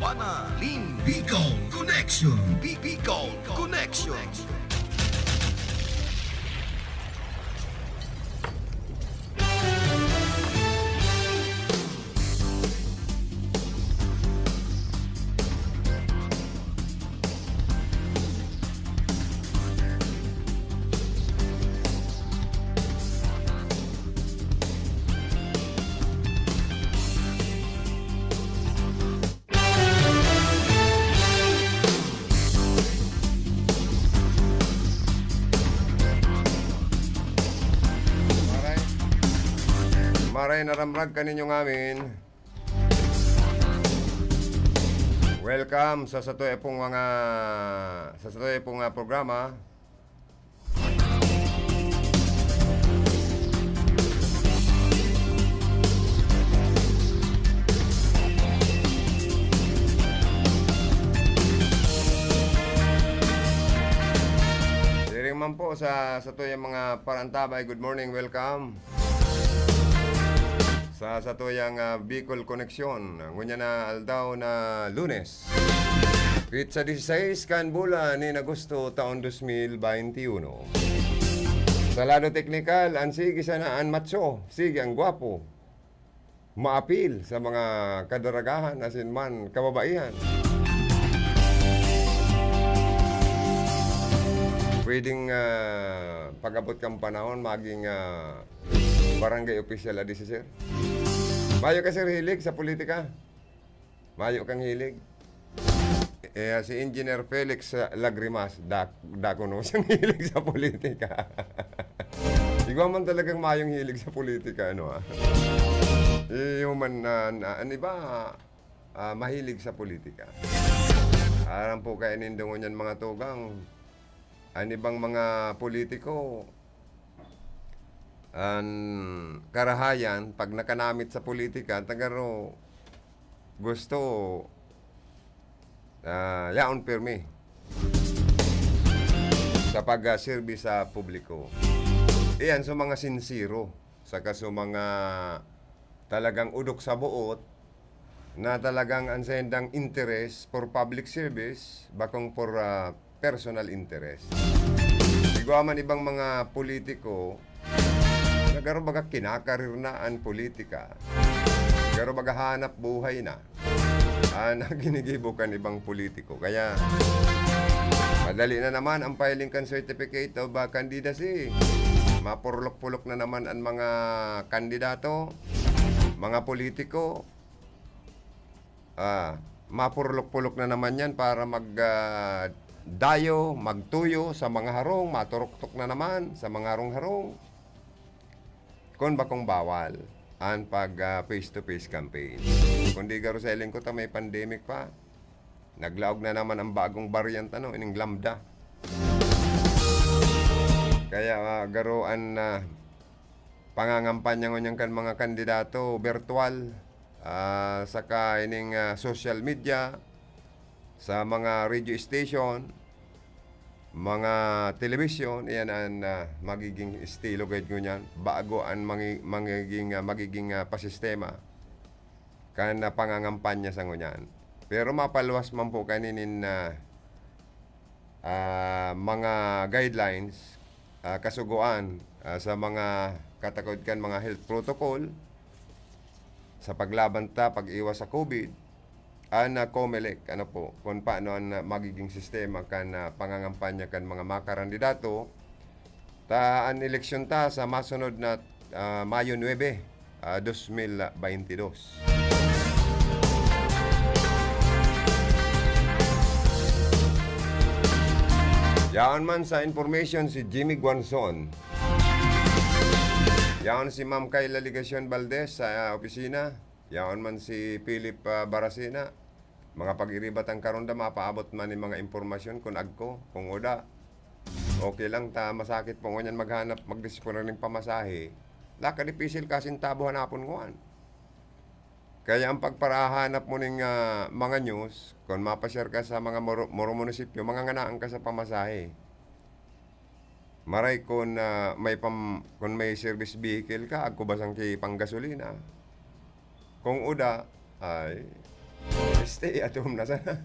Panalin Bicol Connection. Bicol Connection. Maray naramrag ka ninyong amin. Welcome sa satuya pong programa. Siring man po sa satuya mga parantabay. Good morning, welcome sa satuyang Bicol Connection. Ngunya na aldaw na Lunes. Pizza 16 kan bulan ni Agosto taon 2021. Sa lado teknikal, ang sige sana ang matso, sige ang gwapo. Maapil sa mga kadaragahan asin man kababaihan. Pwedeng pag-abot kang panahon maging barangay official adisi sir. Mayo ka sir hilig sa politika? Mayo kang hilig? Si Engineer Felix Lagrimas, dako no siyang hilig sa politika. Ikaw man talagang mayong hilig sa politika, ano human ano ba, mahilig sa politika. Aram po kayo nindungon yan mga tugang. Ano bang mga politiko ang karahayan pag nakanamit sa politika tagaro gusto yaon pirmi sa pag-serbi sa publiko. Iyan so mga sinsiro saka so mga talagang udok sa buot na talagang ansendang interest for public service bakong for personal interest. Iguaman ibang mga politiko garo baga kinakarir na ang politika. Garo baga hanap buhay na. Ginigibukan ibang politiko. Kaya, madali na naman ang filing kan certificate of candidacy. Mapurlok-pulok na naman ang mga kandidato, mga politiko. Mapurlok-pulok na naman yan para dayo, magtuyo sa mga harong, maturok-tok na naman sa mga harong-harong. Kung bakong bawal ang pag face-to-face campaign. Kundi garo sa ko ta may pandemic pa. Naglaog na naman ang bagong variant ining lambda. Kaya garoan pangangampanya ngon kan mga kandidato virtual saka ining social media sa mga radio station, mga television, iyan ang magiging estilo guide ko niyan. Bago ang magiging pasistema kan pangangampanya sa ngunyan. Pero mapaluwas man po kaninin na mga guidelines, kasuguan sa mga katakod kan mga health protocol sa paglaban pag-iwas sa COVID. COMELEC, kung paano ang magiging sistema kan pangangampanya kan mga makarandidato ang eleksyon sa masunod na Mayo 9, 2022. Yaon man sa information si Jimmy Guanzon. Yaon si Ma'am Kayla Ligacion Valdez sa opisina. Yaon man si Philip Barasina. Mga pag-iribat ang karonda, mapaabot man yung mga impormasyon kung agko, kung oda. Okay lang, masakit po ngunyan maghanap, magdisipon ng pamasahe. Laka dipisil kasing tabo hanapon nguan. Kaya ang pagparahanap mo ng mga news, kung mapashare ka sa mga moro munisipyo, mga nganaan ka sa pamasahe. Maray kung may service vehicle ka, agko basang ki panggasolina. Kung uda, ay Stay at home na sana.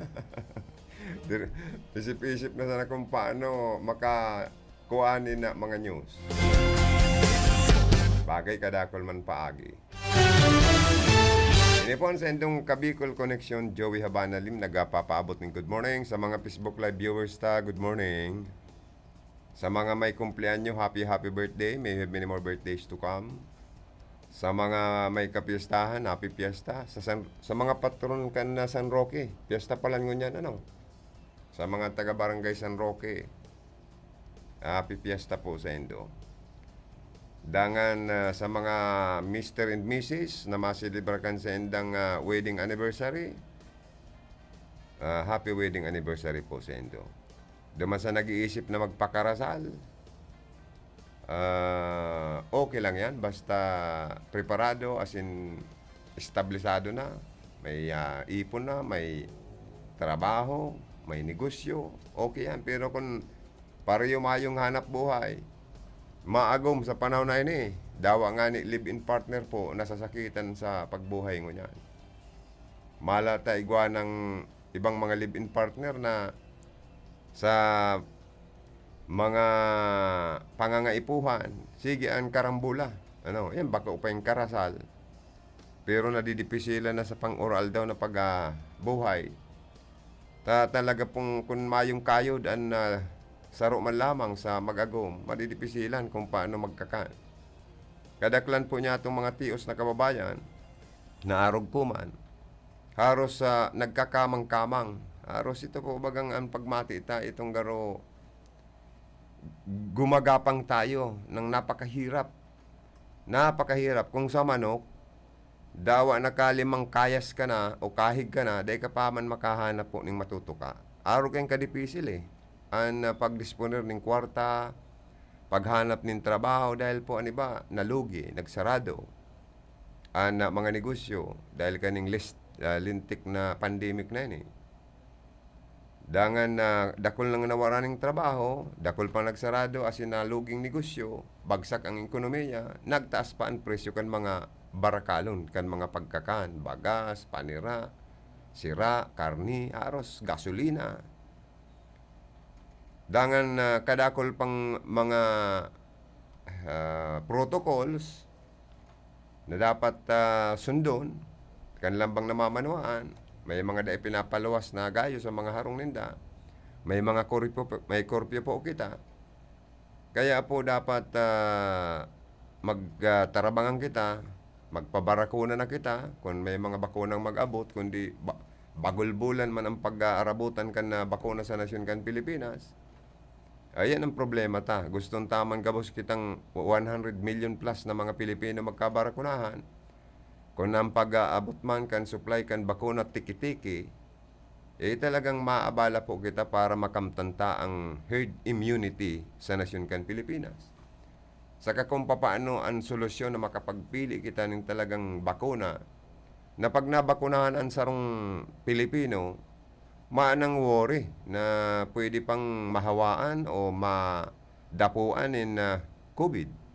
Isip-isip na sana kung paano makakuhanin na mga news. Bagay kadakol man paagi. Ini po sa indong Kabicol Connection, Joey Habanalim, nagpapaabot ng good morning. Sa mga Facebook Live viewers ta, good morning. Sa mga may kumpleanyo, happy birthday. May have many more birthdays to come. Sa mga may kapiestahan, happy fiesta. Sa mga patron kan na San Roque, fiesta pala ngunyan, ano? Sa mga taga-barangay San Roque, happy fiesta po sa indo. Dangan sa mga Mr. and Mrs. na masilibrakan sa indang wedding anniversary, happy wedding anniversary po sa indo. Duman sa nag-iisip na magpakarasal, okay lang yan, basta preparado, as in establisado na, may ipon na, may trabaho, may negosyo, okay yan. Pero kung pareho mayong hanap buhay, maagom sa panahon na ini, dawa nga ni live-in partner po nasasakitan sa pagbuhay ngo niyan. Malata igwa ng ibang mga live-in partner na sa mga pangangaipuhan, sige ang karambula. Ano, yan baka upay karasal. Pero nadidipisilan na sa pang-oral daw na pagbuhay. Talaga pong kung mayong kayod an saro man lamang sa mag-agom, madidipisilan kung paano magkakan. Kadaklan po niya itong mga tios na kababayan, na arog po man, haros nagkakamang-kamang. Haros ito po bagang ang pagmati ta, itong garo, gumagapang tayo ng napakahirap. Napakahirap. Kung sa manok, dawa na kalimang kayas ka na o kahig ka na, dahil ka pa man makahanap po ng matutuka. Arog kayong kadipisil eh. Ang pagdisponer ng kwarta, paghanap ng trabaho dahil po iba nalugi, nagsarado. Ang mga negosyo dahil kaning lintik na pandemic na ini. Dangan dakol lang nawara ng trabaho, dakol pang nagsarado as in naluging negosyo, bagsak ang ekonomiya, nagtaas pa ang presyo kan mga barakalon, kan mga pagkakan, bagas, panira, sira, karni, aros, gasolina. Dangan kadakol pang mga protocols na dapat sundon, kanilang bang namamanuan, may mga dahi pinapaluwas na gayo sa mga harong ninda, may mga korpyo po kita. Kaya po dapat magtarabangan kita, magpabarakuna na kita, kung may mga bakunang mag-abot, kundi bagulbulan man ang pag-aarabutan kan na bakuna sa nasyon kan Pilipinas. Ayan ang problema ta. Gustong tamang gabos kitang 100 million plus na mga Pilipino magkabarakunahan. Kung ang pag-aabot man kan supply kan bakuna tiki-tiki, talagang maabala po kita para makamtanta ang herd immunity sa nasyon kan Pilipinas. Saka kung papaano ang solusyon na makapagpili kita ng talagang bakuna, na pag nabakunahan ang sarong Pilipino, maanang worry na pwede pang mahawaan o madapuan in COVID.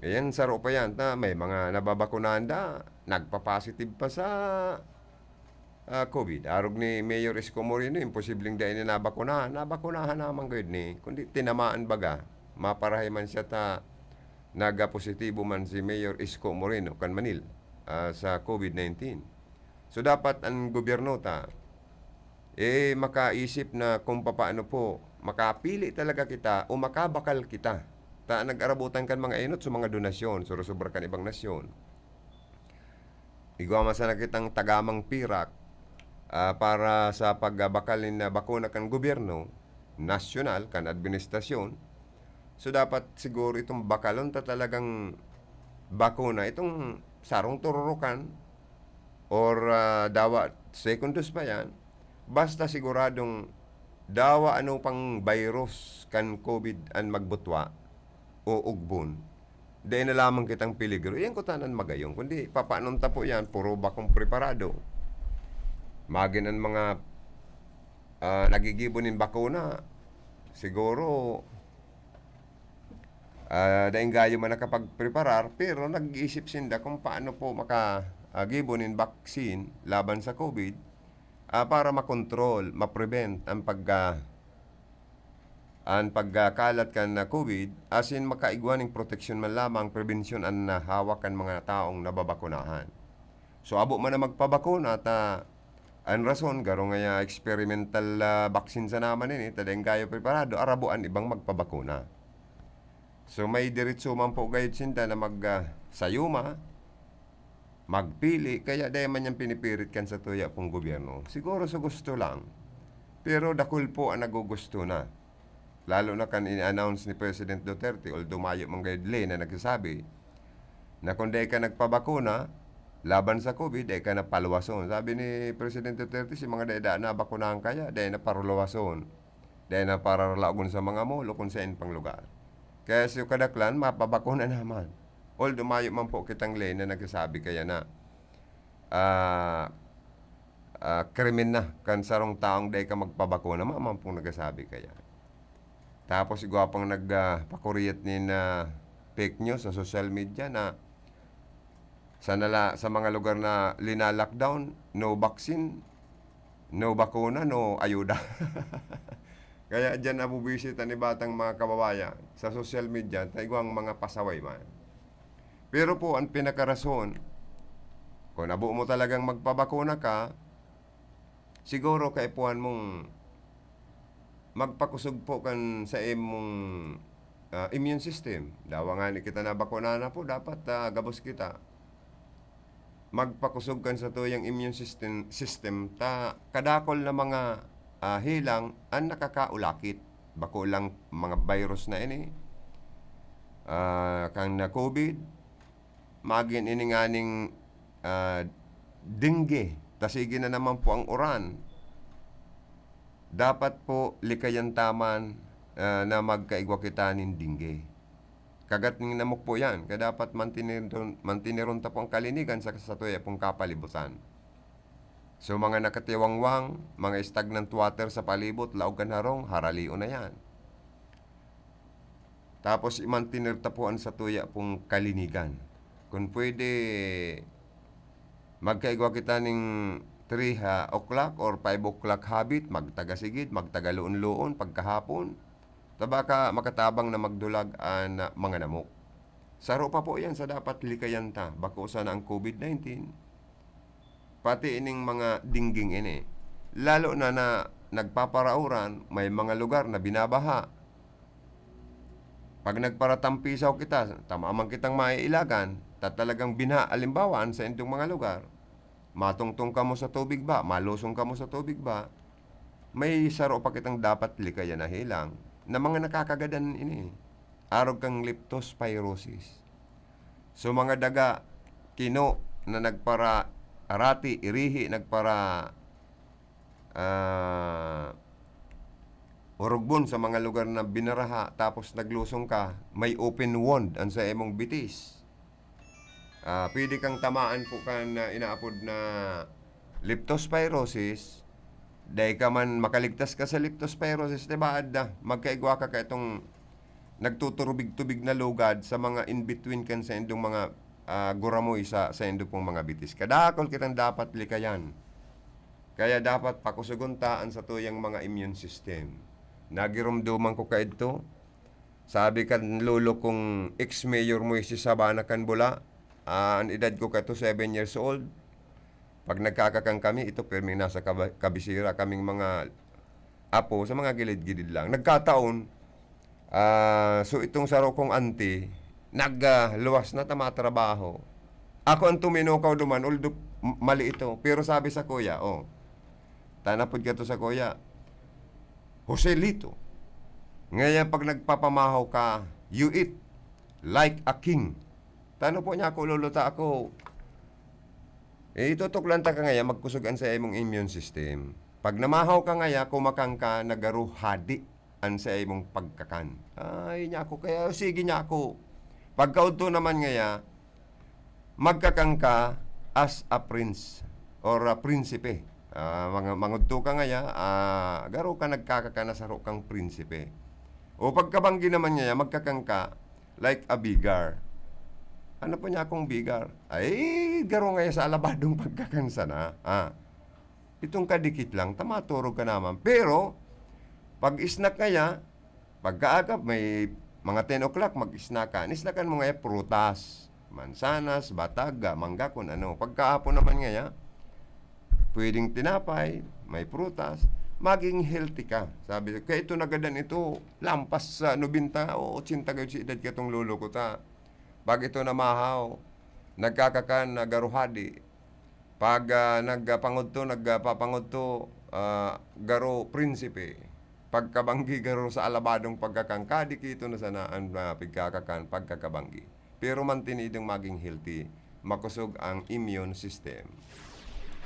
Ayan, saro pa yan. May mga nababakunahan nagpa-positive pa sa COVID. Arog ni Mayor Isko Moreno, imposibleng dahil na nabakunahan. Nabakunahan naman gayud ni. Kundi tinamaan baga, maparahay man siya nagapositibo man si Mayor Isko Moreno kan Manila sa COVID-19. So dapat ang gobyerno makaisip na kung paano po makapili talaga kita o makabakal kita. Nag-arabutan kan mga inot sa mga donasyon, surusubra kan ibang nasyon. Igwa masana kitang tagamang pirak para sa pagbakalin na bakuna kan gobyerno, nasyonal, kan administrasyon. So dapat siguro itong bakalon talagang bakuna, itong sarong tururukan or dawa second dose pa yan, basta siguradong dawa ano pang virus kan COVID ang magbutwa o ugbon. Dahil na lamang kitang peligro. Yan ko tanan magayong. Kundi papaanong tapo yan, puro bakong preparado. Magin ang mga nagigibonin bakuna. Siguro dahil gayo man nakapag-preparar, pero nag-iisip sinda kung paano po gibunin vaccine laban sa COVID para makontrol, ma-prevent ang pagkalat kan na COVID, asin makaigwaning proteksyon man lamang, prevensyon ang nahawakan mga taong nababakunahan. So abo man na magpabakuna ta ang rason garo nga experimental vaccine sa naman ini tadeng gayo preparado arabuan ibang magpabakuna. So may diretso man po gayud sinda na sayuma, magpili, kaya dahil man yung pinipirit kan sa tuya pong gobyerno. Siguro sa gusto lang, pero dakul po ang nagugusto na. Lalo na kan in-announce ni President Duterte, although mayo mang guideline na nagsasabi, na kung dahil ka nagpabakuna, laban sa COVID, dahil ka na palwason. Sabi ni President Duterte, si mga dahil na bakunahan kaya, dahil na parulawason, dahil na pararalagon sa mga mall o kung saan pang lugar. Kaya si kadaklan, mapabakuna naman. Although mayo man po kitang lane na nagsasabi kaya na krimen na kan sarong taong day ka magpabakuna, maman pong nagsasabi kaya. Tapos igwapang nagpakuriyat ni na fake news sa social media na sa mga lugar na lina-lockdown, no vaccine, no bakuna, no ayuda. Kaya dyan nabubisita ni batang mga kababayan sa social media, taigwang mga pasaway man. Pero po, ang pinakarason, kung nabuo mo talagang magpabakuna ka, siguro kaipuhan mong magpakusog po kan sa imong immune system. Dawa nga ni kita na bakuna na po, dapat gabos kita. Magpakusog kan sa tuyang immune system ta kadakol na mga hilang ang nakakaulakit. Bako lang mga virus na ini, kang na COVID, magin ininganing dengue, tasigi na naman po ang uran. Dapat po likayan taman na magkaigwa kita nin dengue. Kagat ng namok po yan, kaya dapat mantiniron ta po ang kalinigan sa kasatuya pong kapalibutan. So mga nakatiwangwang, mga stagnant water sa palibot, laog kan harong, haralio na yan. Tapos imantinirta po ang satuya pong kalinigan. Kung pwede, magkaigwa kita ng 3 o'clock or 5 o'clock habit, magtagasigid, magtagaloon-loon pagkahapon. Tabaka makatabang na magdulag ang mga namok. Saro pa po yan sa dapat likayan ta, bako sana ang COVID-19. Pati ining mga dingging ini. Lalo na nagpaparauran, may mga lugar na binabaha. Pag nagparatampisaw kita, tamaman kitang maiilagan, talagang binaalimbawan sa indong mga lugar, matungtong ka mo sa tubig ba, malusong ka mo sa tubig ba, may saro pa kitang dapat likayan na hilang na mga nakakagadan ini. Arog kang leptospirosis. So mga daga, kino na nagpara arati, irihi, nagpara urugbon sa mga lugar na binaraha, tapos naglusong ka, may open wound ang sa emong bitis. Pwede kang tamaan po kan inaapod na leptospirosis. Dahil ka man makaligtas ka sa leptospirosis, diba adda, magkaigwa ka itong nagtuturubig-tubig na lugad sa mga in-between kan sa indong mga guramoy sa indong pong mga bitis. Kadakol kitang dapat likayan. Kaya dapat pakusuguntaan sa tuyang mga immune system. Nagirumduman ko ka ito. Sabi kan lolo kong ex-mayor mo si Sabana Canbula, ang edad ko ka to 7 years old. Pag nagkakakang kami, ito permi nasa kabisira kaming mga apo sa mga gilid-gilid lang. Nagkataon, so itong saro kong auntie, nagluwas na tamatrabaho. Ako ang tuminukaw duman, although mali ito. Pero sabi sa kuya, tanapod ka to sa kuya, Joselito, ngayon pag nagpapamahaw ka, you eat like a king. Tano po niya ako, luluta ako. Itutuklan ta ka ngayon, magkusugan sa imong immune system. Pag namahaw ka ngayon, kumakang ka, nagaruhadi an sa imong pagkakan. Ay, niya ako, kaya sige niya ako. Pagkaunto naman ngayon, magkakang ka as a prince or a prinsipe. Mangudto ka ngayon, garo ka nagkakakanasaro kang prinsipe. O pagkabanggi naman ngayon, magkakang ka like a bigar. Ano po niya akong bigar? Ay, garo ngayon sa alabadong pagkakansa na. Itong kadikit lang, tamaturog ka naman. Pero, pag snack kaya, pagkaagap, may mga 10 o'clock, mag-snack ka. Nisnakan mo ngayon prutas, mansanas, bataga, mangga, kung ano. Pagkaapon naman ngayon, pwedeng tinapay, may prutas, maging healthy ka. Sabi ko, kaya ito nagadan ito, lampas sa 90 o 80 gayud si edad katong lolo ko ta. Pag ito namahaw, nagkakakan nagaruhadi. Pag nagpapangod to, garo prinsipe. Pagkabanggi garo sa alabadong pagkakangkadi kito na sana ang pagkakabanggi. Pero mantinidong maging healthy, makusog ang immune system.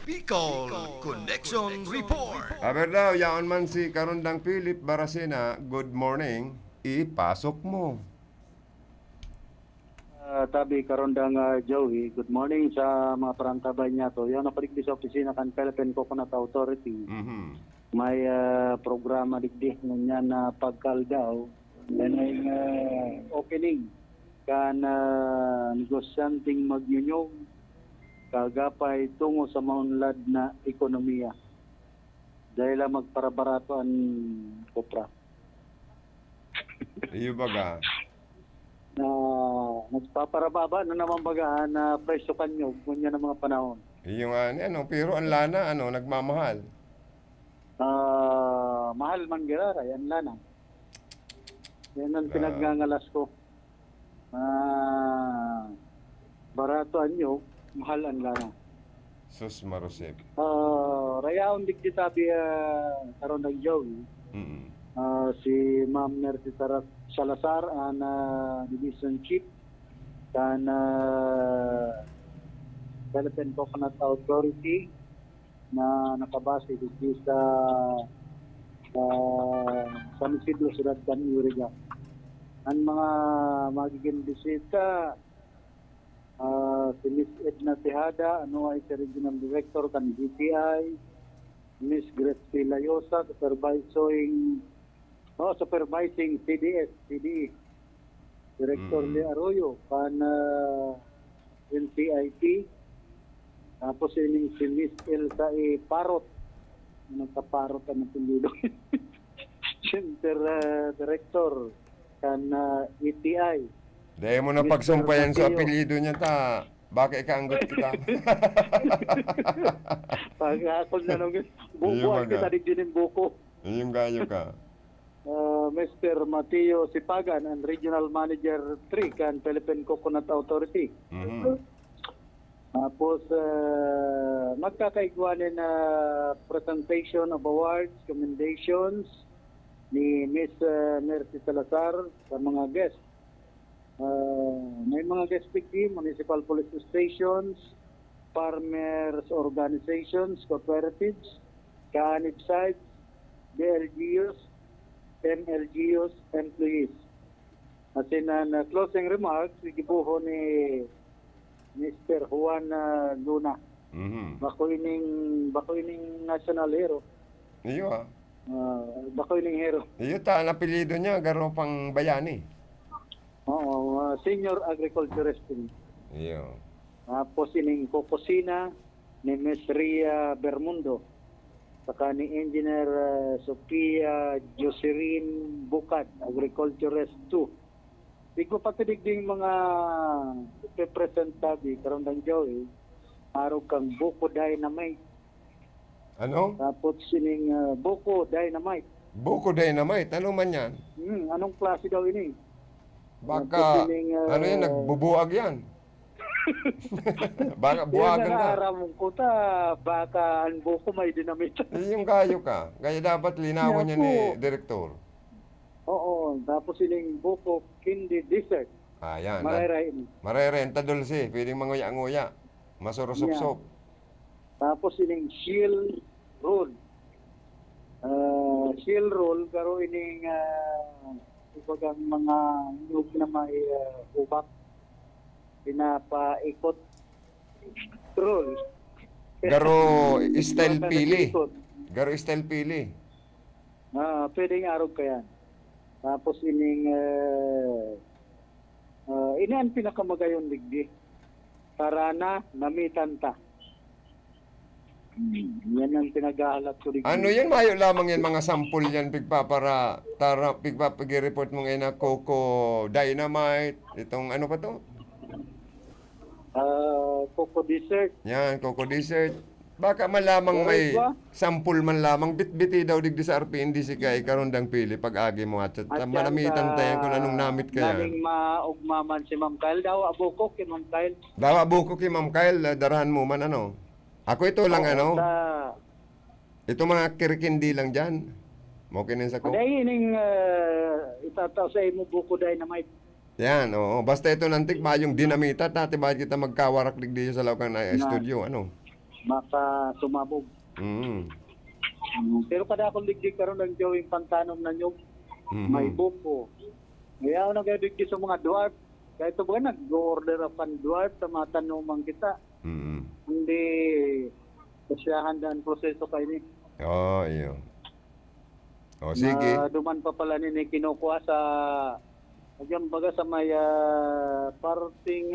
Bicol Connection Report. Aber daw, yaon man si Karundang Philip Barasena, good morning, ipasok mo. Tabi karondang Joey, good morning sa mga parantabay niya to. Yan napaligdi sa opisina kan Philippine Coconut Authority. May programa digdi niya na pagkaldaw. Then may opening kan negosyanting magnyunyog kagapay tungo sa maunlad na ekonomiya. Dahil magparabarato ang kopra. Iyo baga. Na nagpaparababa na naman baga na presyo kanyo kunya ng mga panahon. Iyo nga, pero ang lana, nagmamahal. Mahal man girara, yan lana. Yan ang pinagngangalas ko. Barato anyo, mahal ang lana. Sus Marosep. Rayaon digdi tabi karon ng Joey. Si Ma'am Mercy Salazar ang Division Chief kan Philippine Coconut Authority na nakabase dito sa San Isidro, Ciudad Canuriga. Ang mga magiging bisita si Miss Edna Tejada, ay si Regional Director kan DTI, Miss Grace Layosa, supervising CDE, Director Lee Arroyo, kan NCIP, tapos si Miss Elsa Parot, nagkaparot ka ng pindulo, Center Director, kan ETI. Dahil mo na pagsumpayan sa apelyido niya ta, bakit kaanggot kita? Pag ako na nung buko, kita din buko. Yung gayo ka. Mr. Mateo Sipagan, ang Regional Manager 3 kan Philippine Coconut Authority. Tapos magkakaigwanin na presentation of awards, commendations ni Miss Mercy Salazar sa mga guests. May mga guest speaking, municipal police stations, farmers organizations, cooperatives, kaanib sites, DLGUs, MLGUs, employees. As in closing remarks, gibuho ni Mr. Juan Luna. Bako ining national hero. Iyo Bako ining hero. Iyo ta, ang apelyido niya, garo pang bayani. Oo, senior agriculturist. Iyo. Tapos ining kukusina ni Miss Ria Bermundo. Saka ni Engineer Sophia Joserin Bukad, Agriculturist 2. Di ko patidigding mga representabi karon ng Joey, araw kang Buko Dynamite. Ano? Tapos sining Buko Dynamite. Buko Dynamite, ano man yan? Anong klase daw ini? Baka, ano yan, nagbubuag yan. Baka buwagan ka. Aram ko ta, baka ang buko may dinamite. Yung gayo ka. Kaya dapat linawin niya ni Direktor. Oo, tapos sining Buko Kindi Dessert. Yan. Marayrain. Tadulsi. Pwedeng manguya-nguya. Masurosop-sop. Tapos sining Shield Roll. Shield Roll, karo ining ibagang mga nyug na may ubak. Pinapaikot roll. Garo style pili. Garo style pili. Pwedeng araw ka yan. Tapos ining ini ang pinakamagayon digdi. Para na namitan ta. Yan ang pinagahalat ko digdi. Ano yan? Mayo lamang yan, mga sampul yan, pigpa para pag-report mo ngayon na Coco Dynamite, itong ano pa to? Coco Dessert. Yan, Coco Dessert. Baka man lamang may sampul man lamang, bitbiti daw digdi sa RPND si kay karundang pili pag-agi mo at manamitan tayo kung anong namit kaya. Daling maugmaman si Ma'am Kyle daw, abukok kay Ma'am Kyle. Dawa buko kay Ma'am Kyle, darahan mo man ano. Ako ito lang ano. Ito mga kirikindi lang dyan. Mo kinin sa ko. Dahil ining itataw sa imo buko dynamite. Yan, oo. Basta ito nantik ba yung dinamita, tati ba kita magkawarak digdi sa lawakan na studio, ano? Maka sumabog. Pero kada akong digdig karon ng Joey pantanom na nyog, may buko. Ngayon nagadigdi sa mga dwarf. Kahit ito ba nag-order ang dwarf sa mga tanumang kita. Hindi kasyahan daan proseso kayo ni. Iyo. Sige. Duman pa pala ni kinukuha sa Ayan baga sa may parting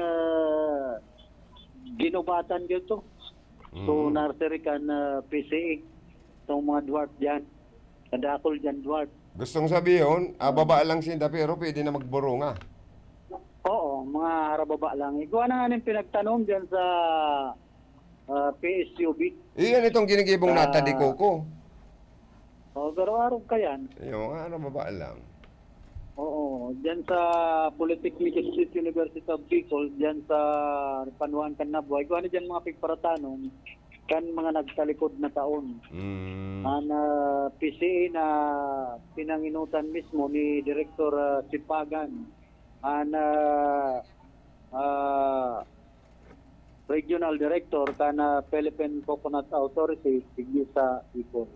ginubatan dito. So, nursery kan PCE. Itong mga dwarf dyan. Kadakol dyan dwarf. Gustong sabihin, baba lang sinda pero pwede na magburo nga. Oo, mga harababa lang. Ikaw na nga pinagtanong dyan sa PSUB. Iyan itong ginigibong nata di Coco. Garo-araw ka yan. Yung baba lang. Oo, dyan sa Polytechnic State University of Bicol, dyan sa Panuan Canabuay, kung ano dyan mga pigparatanong, kan mga nagtalikod na taon. Ang PCA na pinanginutan mismo ni Director Sipagan, ang Regional Director kana Philippine Coconut Authority, tigil sa Bicol.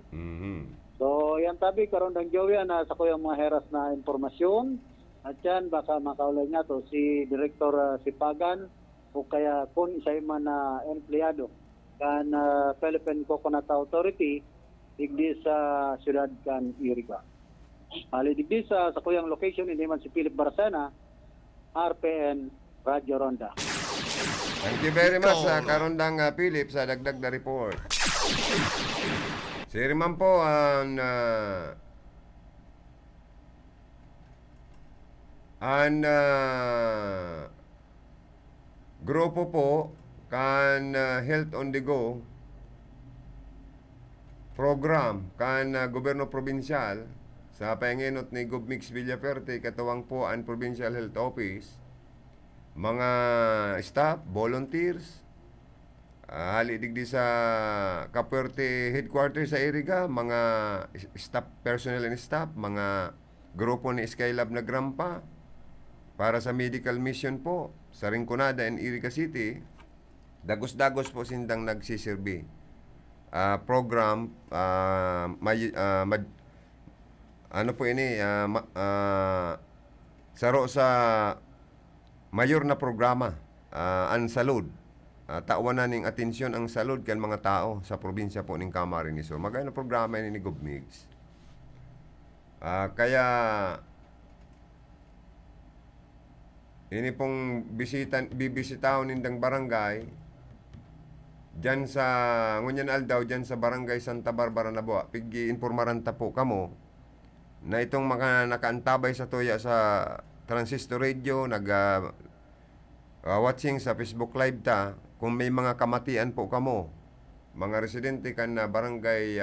So, yan tabi, karon ng Joey, sa ko yung mga heras na informasyon. At yan, baka makaulay niya to si Director Sipagan o kaya kung isa man na empleyado kan Philippine Coconut Authority digdi sa siyudad kan Iriga. Ali digdi sa kuyang location, hindi man si Philip Barsana, RPN Radio Ronda. Thank you very much sa karondang Philip sa dagdag na report. Sir man po ang grupo po kan Health on the Go program kan gobyerno probinsyal sa panginot ni Gobmix Villaferte katuwang po ang Provincial Health Office, mga staff, volunteers, hali digdi sa Kapuerte headquarters sa Iriga, mga staff, personnel and staff, mga grupo ni Skylab na Grampa para sa medical mission po sa Rinconada and Iriga City. Dagos-dagos po sindang nagsisirbi. Program ano po ini saro sa mayor na programa ang salud. Tawan na ning atensyon ang salud kan mga tao sa probinsya po ning Camarines Sur. Magay na programa ni Gobmix. Kaya ini pong bibisitahon nindang barangay dyan sa ngunyan aldaw dyan sa barangay Santa Barbara na buwa. Pigi informaran ta po kamo na itong mga nakaantabay sa tuya sa transistor radio, watching sa Facebook Live ta, kung may mga kamatian po kamo, mga residente kan na barangay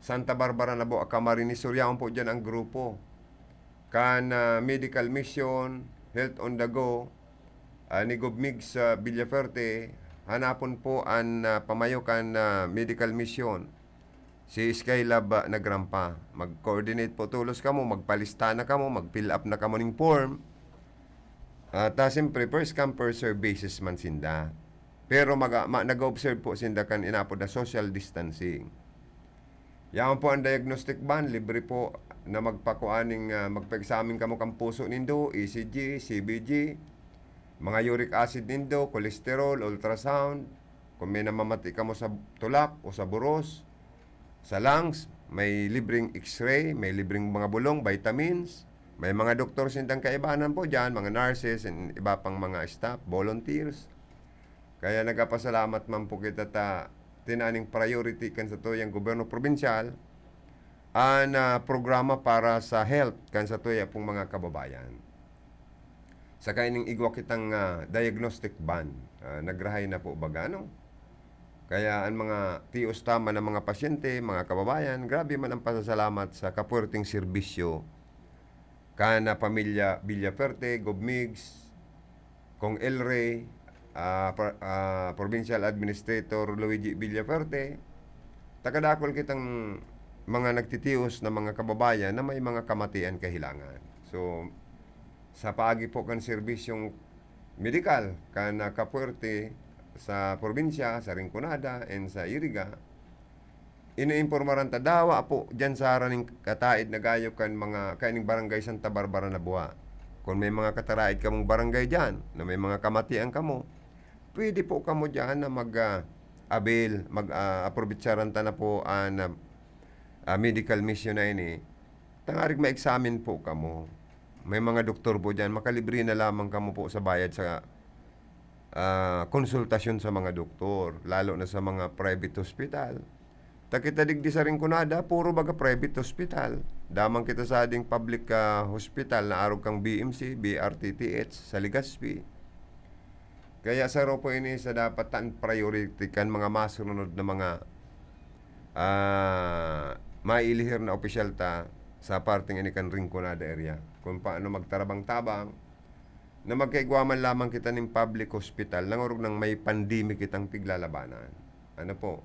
Santa Barbara na buwa, Camarines Sur, po dyan ang grupo. Kan medical mission, Health on the Go, ni Gobmix Villaferte, hanapon po ang pamayokan medical mission. Si Skylab na Grampa. Mag-coordinate po tulos kamo, magpalista na kamo, mag-fill up na kamo ning form. At siyempre, first come, first serve basis man sinda. Pero nag-observe po sinda kan inapod na social distancing. Yan po ang diagnostic ban, libre po na magpakuaning, magpa-examine kamo kang puso nindo, ECG, CBG, mga uric acid nindo, cholesterol, ultrasound, kung may namamati kamo sa tulak o sa buros, sa lungs, may libreng x-ray, may libreng mga bulong, vitamins, May mga doktor sindang kaibanan po dyan, mga nurses, and iba pang mga staff, volunteers. Kaya nagapasalamat man po kita tinaning priority kan sa tuyang gobyerno probinsyal ang programa para sa health kan sa tuya pong mga kababayan. Sa kaining igwa kitang diagnostic ban, nagrahay na po baga, no? Kaya ang mga tios tama ng mga pasyente, mga kababayan, grabe man ang pasasalamat sa kapuerting serbisyo kana pamilya Villaferte, Gobmigs, Kong El Rey, Provincial Administrator Luigi Villaferte, takadakol kitang mga nagtitios na mga kababayan na may mga kamatian kahilangan. So, sa paagi po kan serbisyong medikal kana kapuerte sa probinsya, sa Rinconada, and sa Iriga, iniimpormaran ta dawa po dyan sa haraning kataid na gayo kan mga kaining barangay Santa Barbara na buwa. Kung may mga kataraid kamong barangay dyan, na may mga kamatian kamo, pwede po kamo dyan na mag-avail, mag-aprobitsaran ta na po ang medical mission na ini. Tangarig ma-examine po kamo. May mga doktor po dyan, makalibre na lamang kamo po sa bayad sa konsultasyon sa mga doktor, lalo na sa mga private hospital. Takita digdi sa Rinconada, puro baga private hospital. Damang kita sa ading public hospital na arog kang BMC, BRTTH, sa Legazpi. Kaya sa po ini sa dapat tan priority kan mga masunod na mga mailihir na opisyal ta sa parting ini kan Rinconada area. Kung paano magtarabang-tabang na magkaigwaman lamang kita ng public hospital nangurog ng may pandemic kitang piglalabanan. Ano po?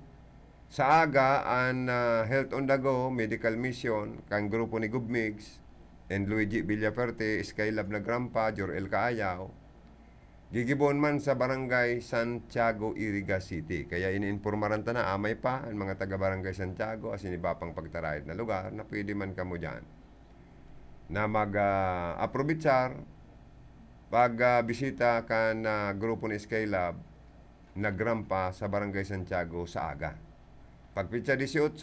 Sa aga, ang Health on the Go, Medical Mission, kang grupo ni Gubmigs, and Luigi Villaferte, Skylab na Grampa, Jor-El Kaayaw, gigibon man sa barangay Santiago, Iriga City. Kaya iniinformaran ta na amay pa ang mga taga-barangay Santiago as iba pang pagtarayad na lugar na pwede man kamo dyan na mag-aprobitsar pag bisita kan grupo ni Skylab na Grampa sa barangay Santiago sa aga. Pag pitsa 18,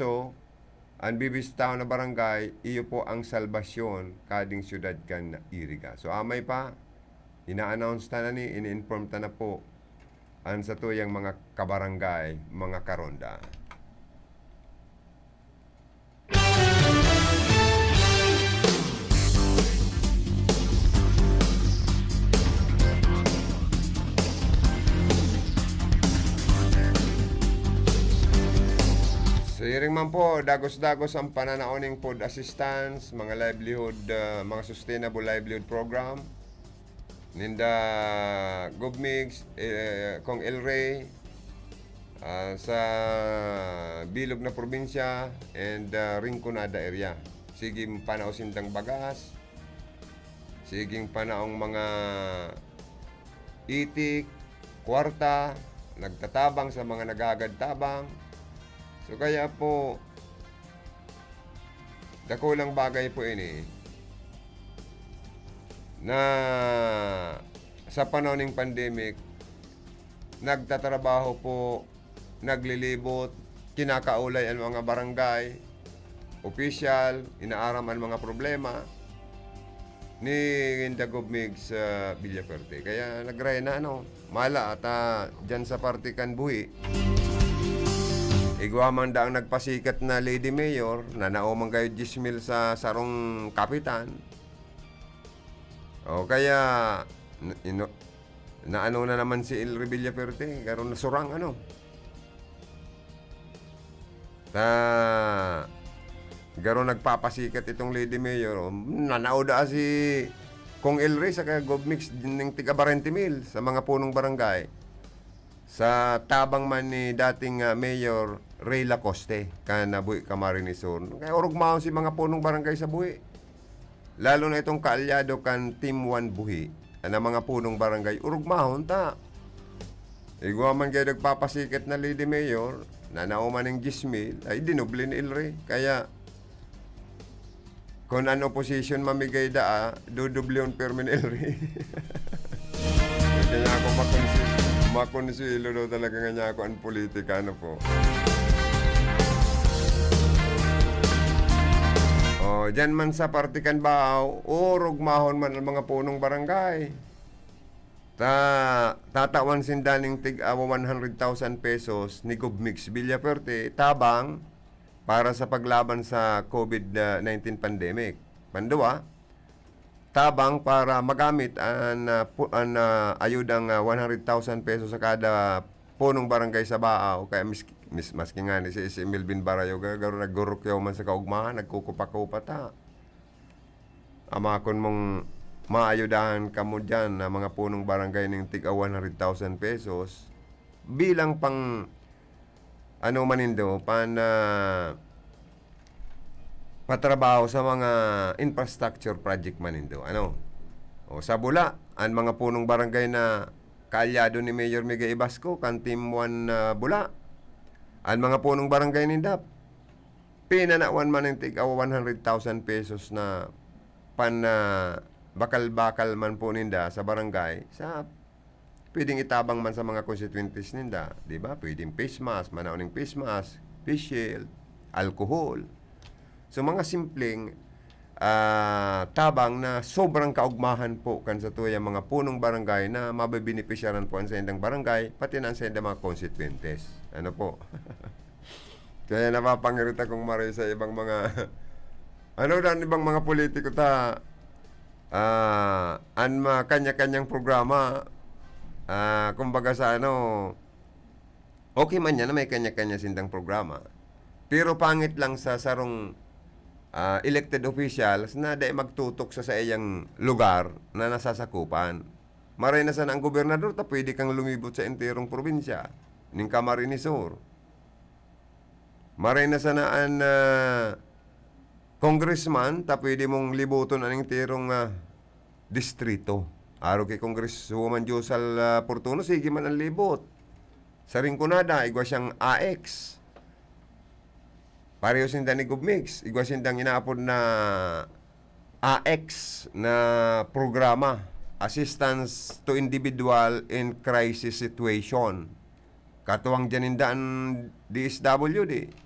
ang bibisitaw na barangay, iyo po ang salbasyon kading syudad kan Iriga. So amay pa, ina-announce ta na ni, ini-inform ta na po ang sa tuyang mga kabarangay, mga karonda. So, hiring man po, dagos-dagos ang pananaoning food assistance, mga livelihood, mga sustainable livelihood program, ninda Gubmigs, Kong El Rey, sa bilog na probinsya, and Rinconada area. Siging panao sindang bagas, siging panaong mga itik, kwarta, nagtatabang sa mga nagagad-tabang. So kaya po, dakulang bagay po ini na sa panahon ng pandemic, nagtatrabaho po, naglilibot, kinakaulay ang mga barangay, opisyal, inaaram ang mga problema ni Indagobmig sa Villaferte. Kaya nagray na mala at dyan sa partikan buhi. Igwaman da ang nagpasikat na Lady Mayor na naumang kayo 10,000 sa sarong kapitan. O kaya na naman si El Villaferte, karon nasurang garo nagpapasikat itong Lady Mayor. Nanauda si Kong El Rey sa Gobmix ng tiga 20,000 sa mga punong barangay. Sa tabang man ni dating Mayor Ray Lacoste, kana buhi Camarines Sur. Kaya urugmahon si mga punong barangay sa buhi. Lalo na itong kaalyado kan Team 1 buhi, na mga punong barangay, urugmahon ta. Igwaman kayo nagpapasikat na Lady Mayor, na nauman ng 10,000, ay dinuble ni El Rey. Kaya, kung an opposition mamigay duduble on per min El Rey. Kaya ako makonsilo daw talaga nga niya ako ang politika po. Oh, dyan man sa Partikan Bao, rugmahon man ang mga punong barangay. Tatawan sindaning tig 100,000 pesos ni Gubmix Villaperte tabang para sa paglaban sa COVID-19 pandemic. Pandua, tabang para magamit ang ayudang 100,000 pesos sa kada punong barangay sa Baaw. Kaya maski nga ni si Melvin Barayo garo naggurukyaw man sa kaugmahan, nagkukupa-kupa ta. Amakon mong maayudahan ka mo dyan na mga punong barangay ng tig 100,000 pesos bilang pang manindo patrabaho sa mga infrastructure project manindo. O sa Bula, ang mga punong barangay na kaalyado ni Mayor Miguel Ibasco, kan Team 1 Bula, ang mga punong barangay nindap, pinanawan man ng tig 100,000 pesos na bakal-bakal man po ninda sa barangay sa pwedeng itabang man sa mga constituencies ninda, di ba? Pwedeng face mask, manauning face mask, face shield, alcohol. So mga simpleng tabang na sobrang kaugmahan po kan sa tuya mga punong barangay na mabibinipisyaran po ang sa indang barangay, pati na sa indang mga constituentes. Ano po? Kaya napapangirita kong maray sa ibang mga ibang mga politiko kanya-kanyang programa, kumbaga sa okay man yan na may kanya-kanya sindang programa, pero pangit lang sa sarong elected officials na dahil magtutok sa iyang lugar na nasasakupan. Maray na sana ang gobernador pwede kang lumibot sa enterong probinsya ning Camarines Sur. Maray na sana ang congressman pwede mong libuton aning tirong distrito. Araw kay Congresswoman Josal Portuno, sige man ang libot. Sa Rinconada, igwa siyang AX. Pareho sinda ni Gubmix, igwa sindang inaapod na AX na programa, Assistance to Individual in Crisis Situation. Katuwang dyanindaan DSWD.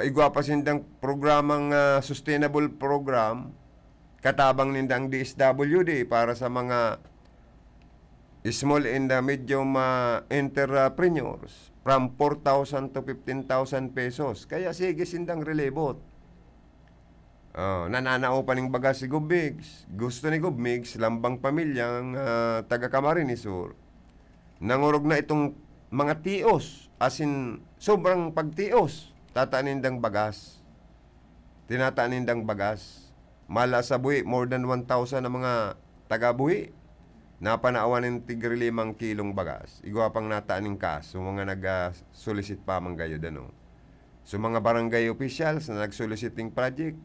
Igwa pa sindang programang sustainable program, katabang nindang DSWD para sa mga small and medium entrepreneurs from 4,000 to 15,000 pesos. Kaya sige sindang relibot. Nananao pa ning baga si Gubmix. Gusto ni Gubmix, lambang pamilyang taga Camarines Sur. Nangurog na itong mga tios, as in sobrang pagtios. Tatanindang bagas. Tinatanindang bagas. Mala sa buhi, more than 1,000 na mga taga-buhi. Napanaawan ng tigre 5 kilong bagas. Igwa pang nataaning kas. So mga nag-solicit pa mang gayo dano. So mga barangay officials na nag-soliciting project,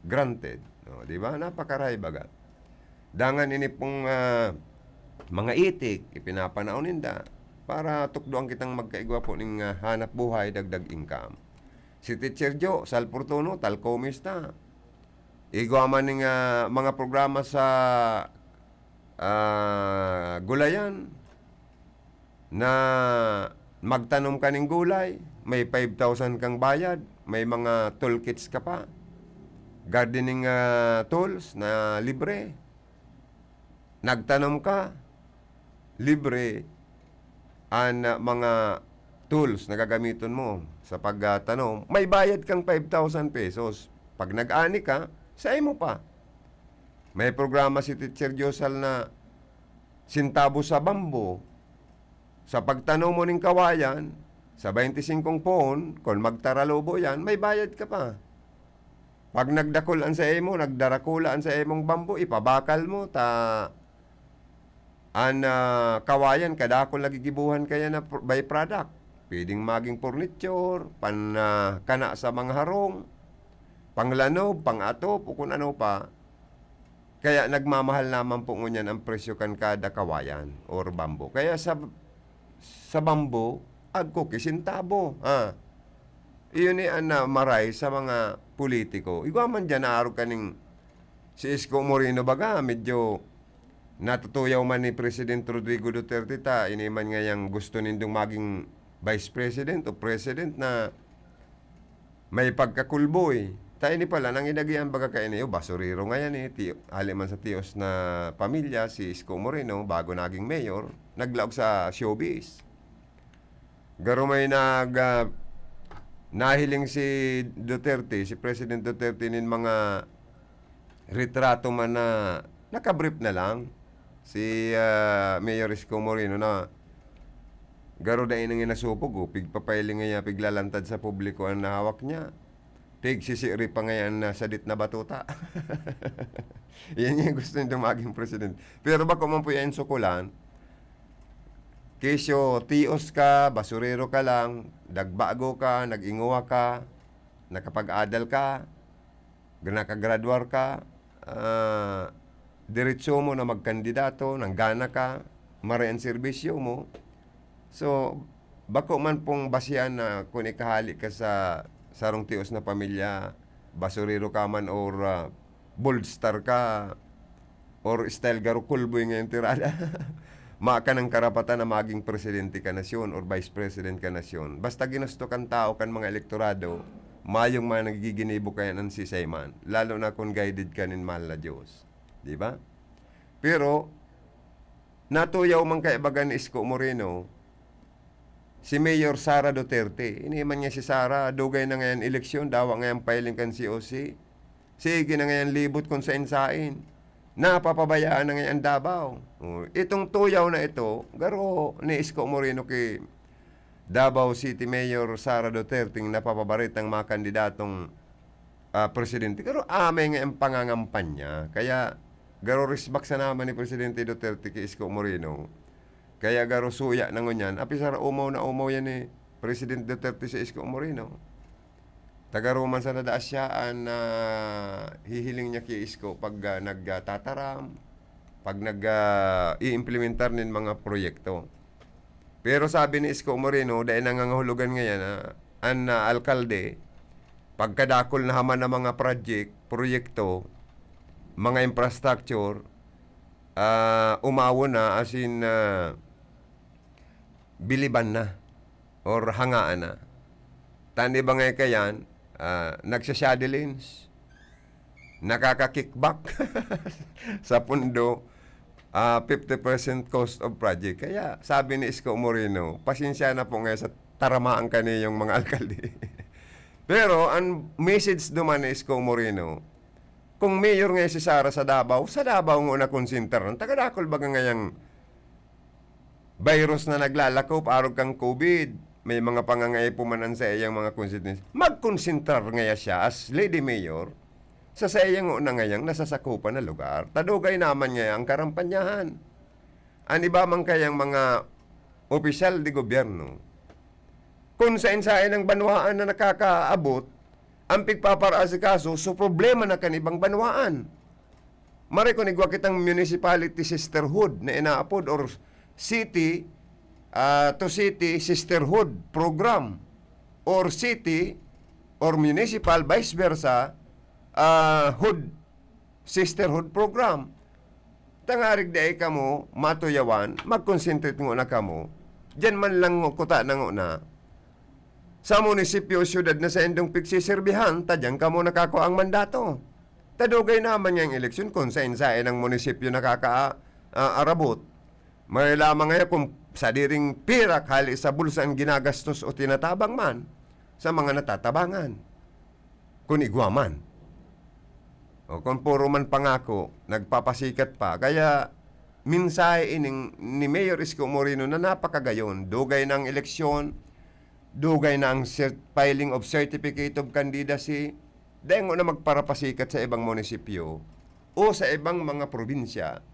granted. Di ba? Napakaray baga. Dangan ini pong mga itik, ipinapanaon ninda para tukdoan kitang magkaigwa po ng hanap buhay, dagdag income. Si Teacher Joe Salportuno, talkomista. Igwa man ng mga programa sa gulayan na magtanom ka ng gulay, may 5,000 kang bayad, may mga toolkits ka pa, gardening tools na libre, nagtanom ka, libre ang mga tools na gagamitin mo sa pagtanom, may bayad kang 5,000 pesos. Pag nag-ani ka, say mo pa. May programa si Teacher Josal na sintabo sa bambo. Sa pagtanaw mo ng kawayan, sa 25 poon, kung magtaralobo yan, may bayad ka pa. Pag nagdakulan sa emo, nagdarakulaan sa emong bambo, ipabakal mo, kawayan, kadakol nagigibuhan kaya na byproduct. Pwedeng maging furniture, kana sa mga harong, panglanob, pangatop, o kung ano pa. Kaya nagmamahal naman po ngunyan ang presyo kan kada kawayan or bambo. Kaya sa bambo, agko kisintabo. Iyon ni maray sa mga politiko. Igwa man dyan naarog kaning si Isko Moreno baga, medyo natutuyaw man ni President Rodrigo Duterte iniman nga yung gusto nindong maging Vice President o President na may pagkakulboy. Tayo ni pala, nang inagihan baga kayo niyo, basurero nga yan eh. Haliman sa tiyos na pamilya, si Isko Moreno, bago naging mayor, naglaog sa showbiz. Garo may nahiling si Duterte, si President Duterte nin mga retrato man na nakabrief na lang. Si Mayor Isko Moreno na garo da inang inasupog, pigpapailing nga piglalantad sa publiko ang nahawak niya. Tig sisiri pa ngayon na sadit na batuta. Yan yung gusto nito maging president. Pero ba kung man po yan sukulan, kesyo tios ka, basurero ka lang, dagbago ka, nag-inguwa ka, nakapag-adal ka, nakagraduar ka, diretso mo na magkandidato, nanggana ka, marian serbisyo mo. So, bako man pong basihan na kung ikahali ka sa sarong tios na pamilya, basurero ka man or bold star ka or style garo kulboy ngayon tirada. Maka ng karapatan na maging presidente ka nasyon or vice president ka nasyon. Basta ginusto kan tao kan mga elektorado, mayong mga nagiginibo kaya ng sisayman. Lalo na kung guided ka nin mahal na Diyos. Di ba? Pero, natuyaw man kaibagan ni Isko Moreno, si Mayor Sara Duterte. Iniman niya si Sara, dugay na ngayon eleksyon, dawa ngayon filing kan COC. Sige na ngayon libot kung sain-sain. Napapabayaan na ngayon Davao. Itong tuyaw na ito, garo ni Isko Moreno kay Davao City Mayor Sara Duterte napapabarit ang mga kandidatong presidente. Garo amay ngayon pangangampanya. Kaya garo risbak sa naman ni Presidente Duterte kay Isko Moreno. Kaya garo suya na ngunyan. Apisar umaw na umaw yan ni President Duterte sa Isko Moreno. Tagaruman sa nadaasyaan na hihiling niya kay Isko pag nagtataram, pag i-implementar nin mga proyekto. Pero sabi ni Isko Moreno, dahil nangangahulugan ngayon ang alkalde, pagkadakol na haman ng mga proyekto, mga infrastructure, umawo na as in biliban na or hangaan na. Tani ba ngayon kayan, nagsashadelins, nakaka-kickback sa pundo, 50% cost of project. Kaya sabi ni Isko Moreno, pasensya na po ngayon sa taramaan kaniyong mga alkalde. Pero ang message naman ni Isko Moreno, kung mayor ngayon si Sara sa Davao nga na konsinter, tagadakol baga ngayang virus na naglalako, parang kang COVID, may mga pangangaipumanan sa iyang mga constituents, magkonsinter ngaya siya as Lady Mayor sa iyang una ngayang nasasakupan na lugar. Tadugay naman ngayang karampanyahan. Ani ba man kayang mga opisyal di gobyerno, kung sain-sain ang banwaan na nakakaabot, ang pigpaparasikaso, so problema na kanibang banwaan. Mare kung igwa kitang municipality sisterhood na inaapod or city to city sisterhood program or city or municipal vice versa hood sisterhood program. Tangarig dahi kamo matuyawan, mag-concentrate mo na kamo, dyan man lang kuta na na sa munisipyo syudad na sa endong piksiserbihan, tadyang kamo nakako ang mandato. Tadugay naman niyang eleksyon kung sain-sain ang munisipyo nakaka-arabot. May lamang ngayon kung sa diring pirak hali sa bulsa ang ginagastos o tinatabang man sa mga natatabangan. Kung igwaman. O kung puro man pangako, nagpapasikat pa. Kaya minsay ining ni Mayor Isko Moreno na napakagayon. Dugay ng eleksyon, dugay na ang filing of certificate of candidacy, dahil na magparapasikat sa ibang munisipyo o sa ibang mga probinsya.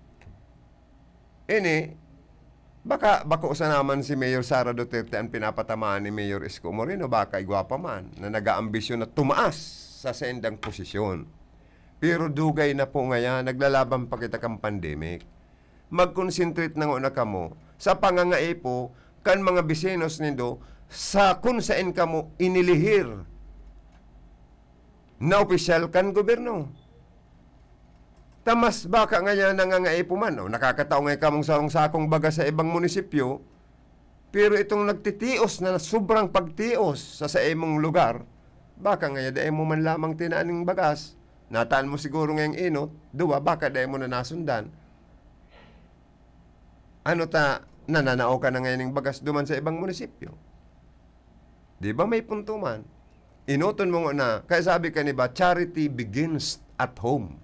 Baka usa naman si Mayor Sara Duterte ang pinapatamaan ni Mayor Isko Moreno, baka igwapa man, na nag-aambisyon na tumaas sa sendang posisyon. Pero dugay na po ngayon, naglalaban pa kita kang pandemic. Mag-concentrate na nga kamo sa pangangaipo kan mga bisinos nindo sa kung saan kamo inilihir na opisyal kan gobyerno. Tamas baka ngayon nangangaipo man, nakakatao ngayon kamong sarong-sakong baga sa ibang munisipyo, pero itong nagtitios na sobrang pagtios sa imong lugar, Baka nga dahil mo man lamang tinaaning bagas, nataan mo siguro ngayong inot, duwa, baka dahil mo na nasundan. Ano ta, nananao ka na ngayon ng bagas duman sa ibang munisipyo? Di ba may punto man? Inuton mo nga na, kaya sabi ka ni ba, charity begins at home.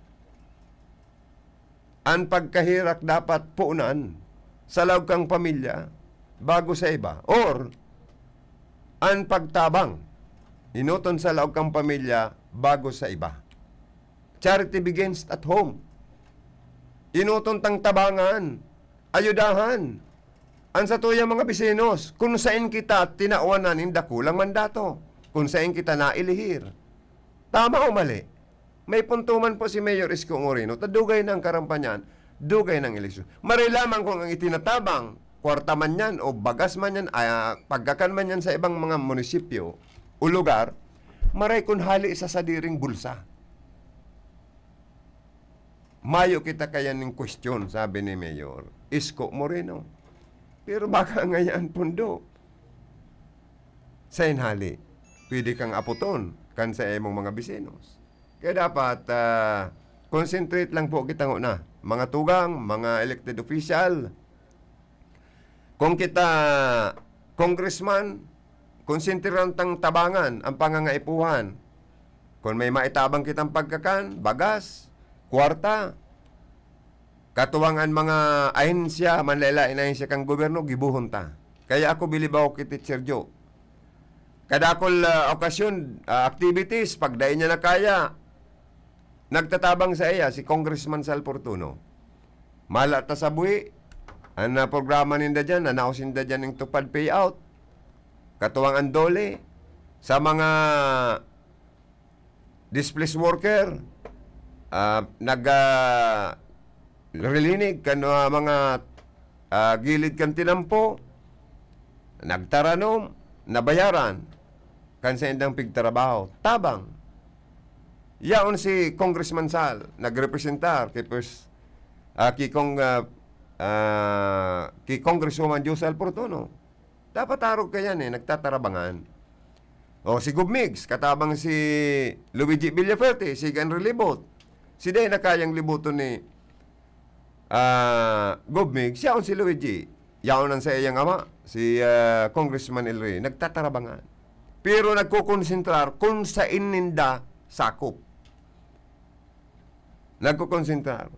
Ang pagkahirak dapat puunan sa loob kang pamilya bago sa iba. Or, ang pagtabang, inuton sa loob kang pamilya bago sa iba. Charity begins at home. Inuton tang tabangan, ayudahan, ang sa tuya mga bisinos, kung saan kita tinauanan ng dakulang mandato, kung saan kita nailihir. Tama o mali? May punto man po si Mayor Isko Moreno, tadugay ng karampanyan, dugay ng eleksyon. Marilaman kung ang itinatabang, kwarta man yan o bagas man yan, pagkakan man yan sa ibang mga munisipyo o lugar, maray kung hali sa sadiring bulsa. Mayo kita kaya ng question, sabi ni Mayor Isko Moreno. Pero baka ngayon pundo. Sa inhali, pwede kang aputon kan sa emong mga bisinos. Kaya dapat, concentrate lang po kita na. Mga tugang, mga elected official. Kung kita, congressman, konsentrang tang tabangan ang pangangaipuhan. Kung may maitabang kitang pagkakan, bagas, kwarta, katuwangan mga ahensya, manlailain ahensya kang gobyerno, gibuhon ta. Kaya ako bilibaw kay Teacher Joe. Kadakol okasyon, activities, pagdain niya na kaya, nagtatabang sa iya si Congressman Sal Fortuno. Mala ta sa buhi, ang programa ninda dyan, announce ninda dyan ng tupad payout. Katuwangan dole sa mga displaced worker, nag-relinig kan mga gilid kan tinampo, nagtaranom, nabayaran, kan sa indang pigtrabaho. Tabang. Yaon si Congressman Sal, nagrepresentar kay Congresswoman Josel Fortuno. Dapat arog ka yan nagtatarabangan. O si Gubmigs, katabang si Luigi Villaferte, si Ganri Libot. Si Day na kayang libuton ni Gubmigs, yaon si Luigi. Yaon ang sa iyang ama, si Congressman Elray, nagtatarabangan. Pero nagkukonsentrar kung sa ininda sakop. Nagkukonsentrar.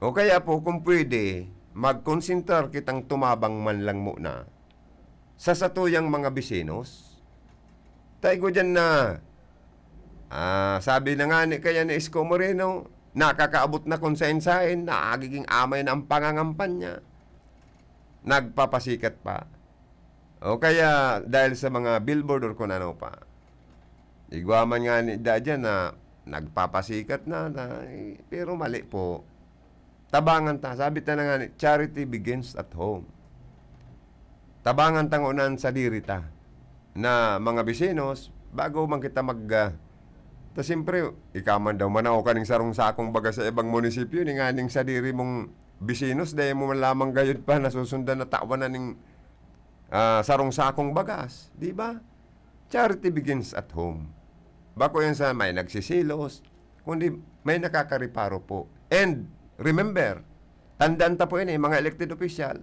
O kaya po, kung pwede, magkonsentrar kitang tumabang man lang muna sa satuyang mga bisinos. Tayo ko dyan na, sabi na nga ni kaya ni Isko Moreno, nakakaabot na konsensahin, naagiging amay na ang pangangampan niya. Nagpapasikat pa. O kaya, dahil sa mga billboard or kung ano pa, igwaman nga ni dyan na nagpapasikat na pero mali po. Tabangan ta. Sabi ta na nga ni, charity begins at home. Tabangan tangunan sa dirita na mga bisinos, bago man kita ta siyempre, ikaman daw manaw ka ng sarong sakong baga sa ibang munisipyo, ni nga ning sa diri mong bisinos, dahil mo man lamang gayod pa, nasusundan na tawanan ng sarong sakong bagas. Di ba? Charity begins at home. Bako yan sa may nagsisilos, kundi may nakakariparo po. And remember, tandaan ta po yun mga elected official,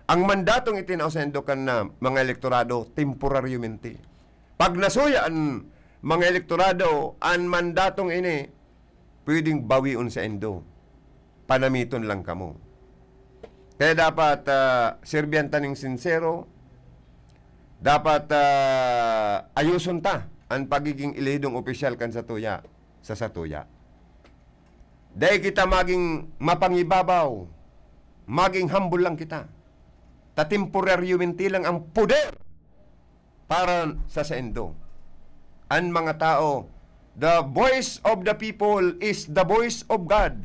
ang mandatong itinausendokan na mga elektorado, temporaryamente. Pag nasuya ang mga elektorado, ang mandatong ini, pwedeng bawiun sa endo. Panamiton lang kamo. Kaya dapat serbiyan taning sincero, dapat ayuson ta ang pagiging ilidong opisyal kan sa tuya, sa satuya. Dahil kita maging mapangibabaw, maging humble lang kita. Tatemporaryamente lang ang poder para sa sendo. Ang mga tao, the voice of the people is the voice of God.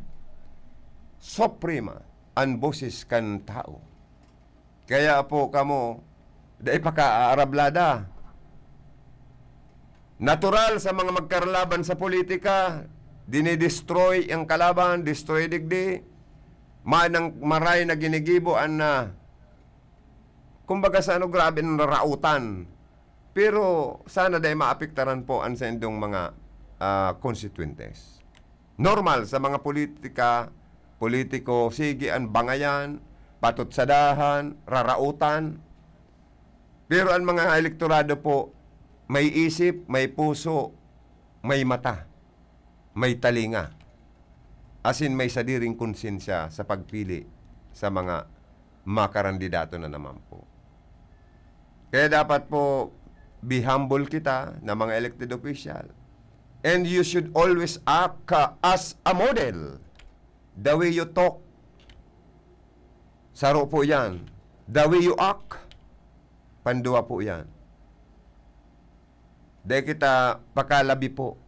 Suprema ang boses kan tao. Kaya po kamo, dahil paka-arablada. Natural sa mga magkarlaban sa politika, dinidestroy ang kalaban, destroy digdi, maray na ginigibo na, kumbaga sa grabe ng rautan. Pero sana dahil maapektaran po ang sa indong mga constituentes. Normal sa mga politiko, sige ang bangayan, patot sadahan, rarautan. Pero ang mga elektorado po, may isip, may puso, may mata, may talinga. As in, may sadiring konsensya sa pagpili sa mga makarandidato na naman po. Kaya dapat po, be humble kita na mga elected official. And you should always act as a model. The way you talk, saro po yan. The way you act, pandua po yan. Dahil kita pakalabi po.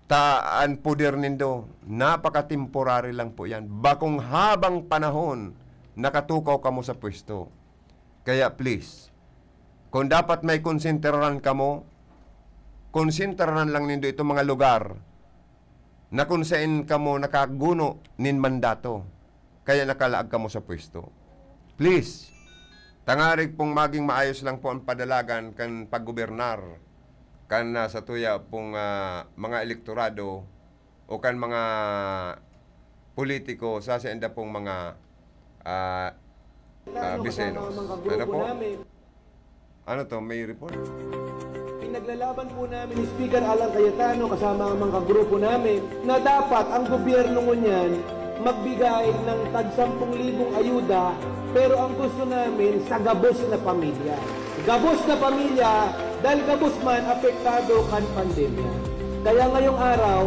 Taan puder nindo, napaka-temporary lang po yan. Bakong habang panahon, nakatukaw ka mo sa pwesto. Kaya please, kung dapat may konsentraran ka mo, konsentraran lang nindo itong mga lugar na kung saan ka mo nakaguno nin mandato. Kaya nakalaag ka mo sa pwesto. Please, tangarig pong maging maayos lang po ang padalagan kan paggobernar kan sa tuya pong mga elektorado o kan mga politiko sa senda pong mga biseno. Ano po? Ano to? May report? Pinaglalaban po namin ni Speaker Alan Cayetano kasama ang mga grupo namin na dapat ang gobyerno ngunyan magbigay ng tag 10,000 ayuda, pero ang gusto namin sa gabos na pamilya. Gabos na pamilya dahil gabos man apektado kan pandemya. Kaya ngayong araw,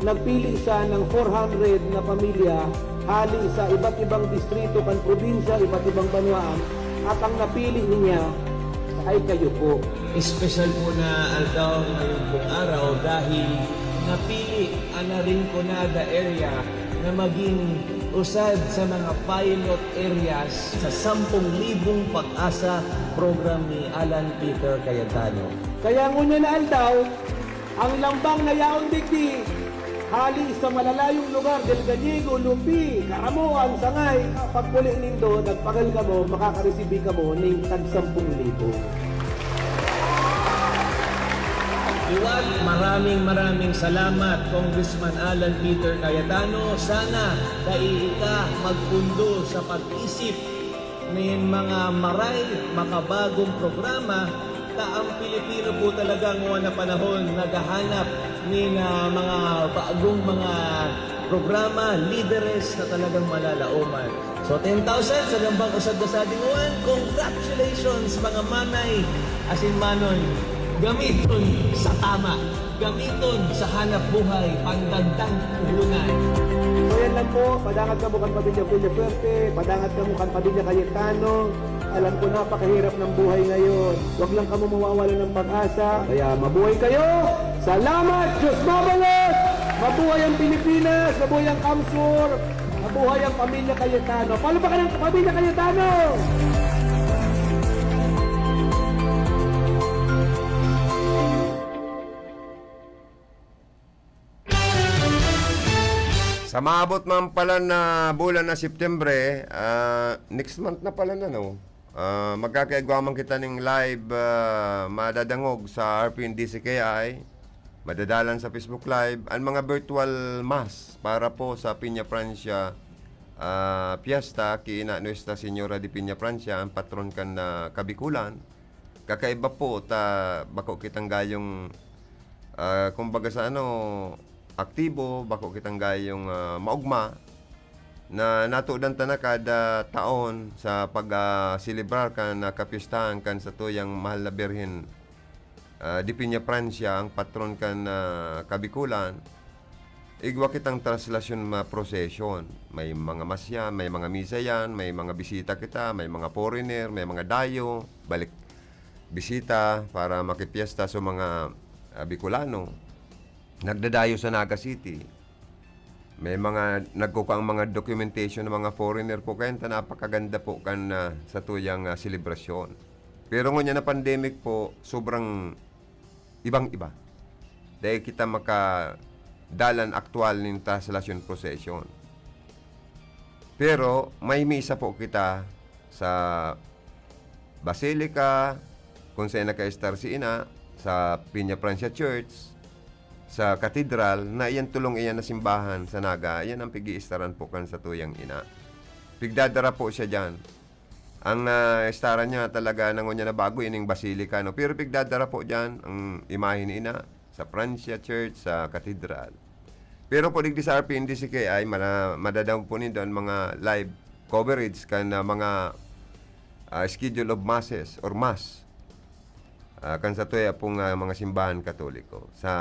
nagpili siya ng 400 na pamilya hali sa iba't ibang distrito kan probinsya, iba't ibang banwaan, at ang napili niya ay kayo po. Special po na aldaw ngayong pong araw dahil napili ang Rinconada area na maging usad sa mga pilot areas sa 10,000 pag-asa program ni Alan Peter Cayetano. Kaya ngunya na aldaw, ang lambang na yaon digdi, hali sa malalayong lugar, del Gallego, Lumbi, Karamuan, Sangay, pagpuli nindo, nagpagal ka mo, makakareceive ka mo ng tag 10,000. Iwan, maraming salamat Congressman Alan Peter Cayetano. Sana dahil ka magpundo sa pag-isip ng mga maray, makabagong programa na ang Pilipino po talagang na panahon naghahanap ng mga bagong mga programa, leaders na talagang malalauman. So 10,000 sa gambang usad na sa dinguan. Congratulations mga manay, asin manoy. Gamiton sa tama, gamiton sa hanap buhay, pandagdag puhunan. So yan lang po, padangat ka mukhang pamilya Puente, padangat ka mukhang pamilya Cayetano. Alam ko napakahirap ng buhay ngayon. Huwag lang ka mo mawawalan ng pag-asa. Kaya mabuhay kayo! Salamat! Diyos mabalot! Mabuhay ang Pilipinas! Mabuhay ang Kamsur! Mabuhay ang pamilya Cayetano! Paano ba ka ng pamilya Cayetano? Sa maabot man pala na bulan na Septembre, next month na pala na, no? Magkakaigwaman kita ng live madadangog sa RPNDCKI, madadalan sa Facebook Live, ang mga virtual mass para po sa Piña Francia Fiesta, kiina Nuestra Señora de Piña Francia, ang patron kan na Kabikulan. Kakaiba po, bako kitang gayong, kumbaga sa aktibo, bako kitang gayong maugma na natudan ta na kada taon sa pag-celebrar kan kapistahan kan sa tuyang mahal na Birhen di Piña Francia, ang patron kan Kabikulan. Igwa kitang translasyon procession. May mga masya, may mga misa yan, may mga bisita kita, may mga foreigner, may mga dayo, balik bisita para makipiesta sa mga Bicolano. Nagdadayo sa Naga City. May mga nagkukaang mga documentation ng mga foreigner po kaya napakaganda po kan sa tuyang selebrasyon. Pero ngayon na pandemic po, sobrang ibang-iba. Dahil kita makadalan aktual ng translasyon procession. Pero may misa po kita sa Basilica, kung saan naka-star si ina, sa Piña Francia Church, sa katedral, na iyan tulong iyan na simbahan sa Naga, iyan ang pigi-istaran po kan sa tuyang ina. Pigdadara po siya dyan. Ang istaran niya talaga nangon niya na bago, ining basilika, no? Pero pigdadara po dyan ang imahe ni ina sa Francia Church, sa katedral. Pero po digdi sa RPNDCKI, madadaw po ni doon mga live coverage kan mga schedule of masses or mass kan sa tuya pong mga simbahan katoliko sa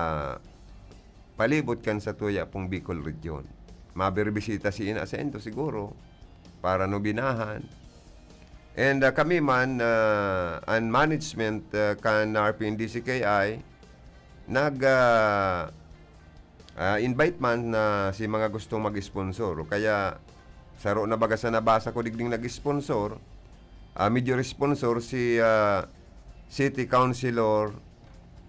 palibot kan sa tuya pong Bicol region. Mabirbisita si ina sa endo siguro para nobinahan. And kami man ang management kan RPNDCKI invite man na si mga gustong mag-sponsor. Kaya saro na baga sa nabasa ko digding nag-sponsor, medyo sponsor si City Councilor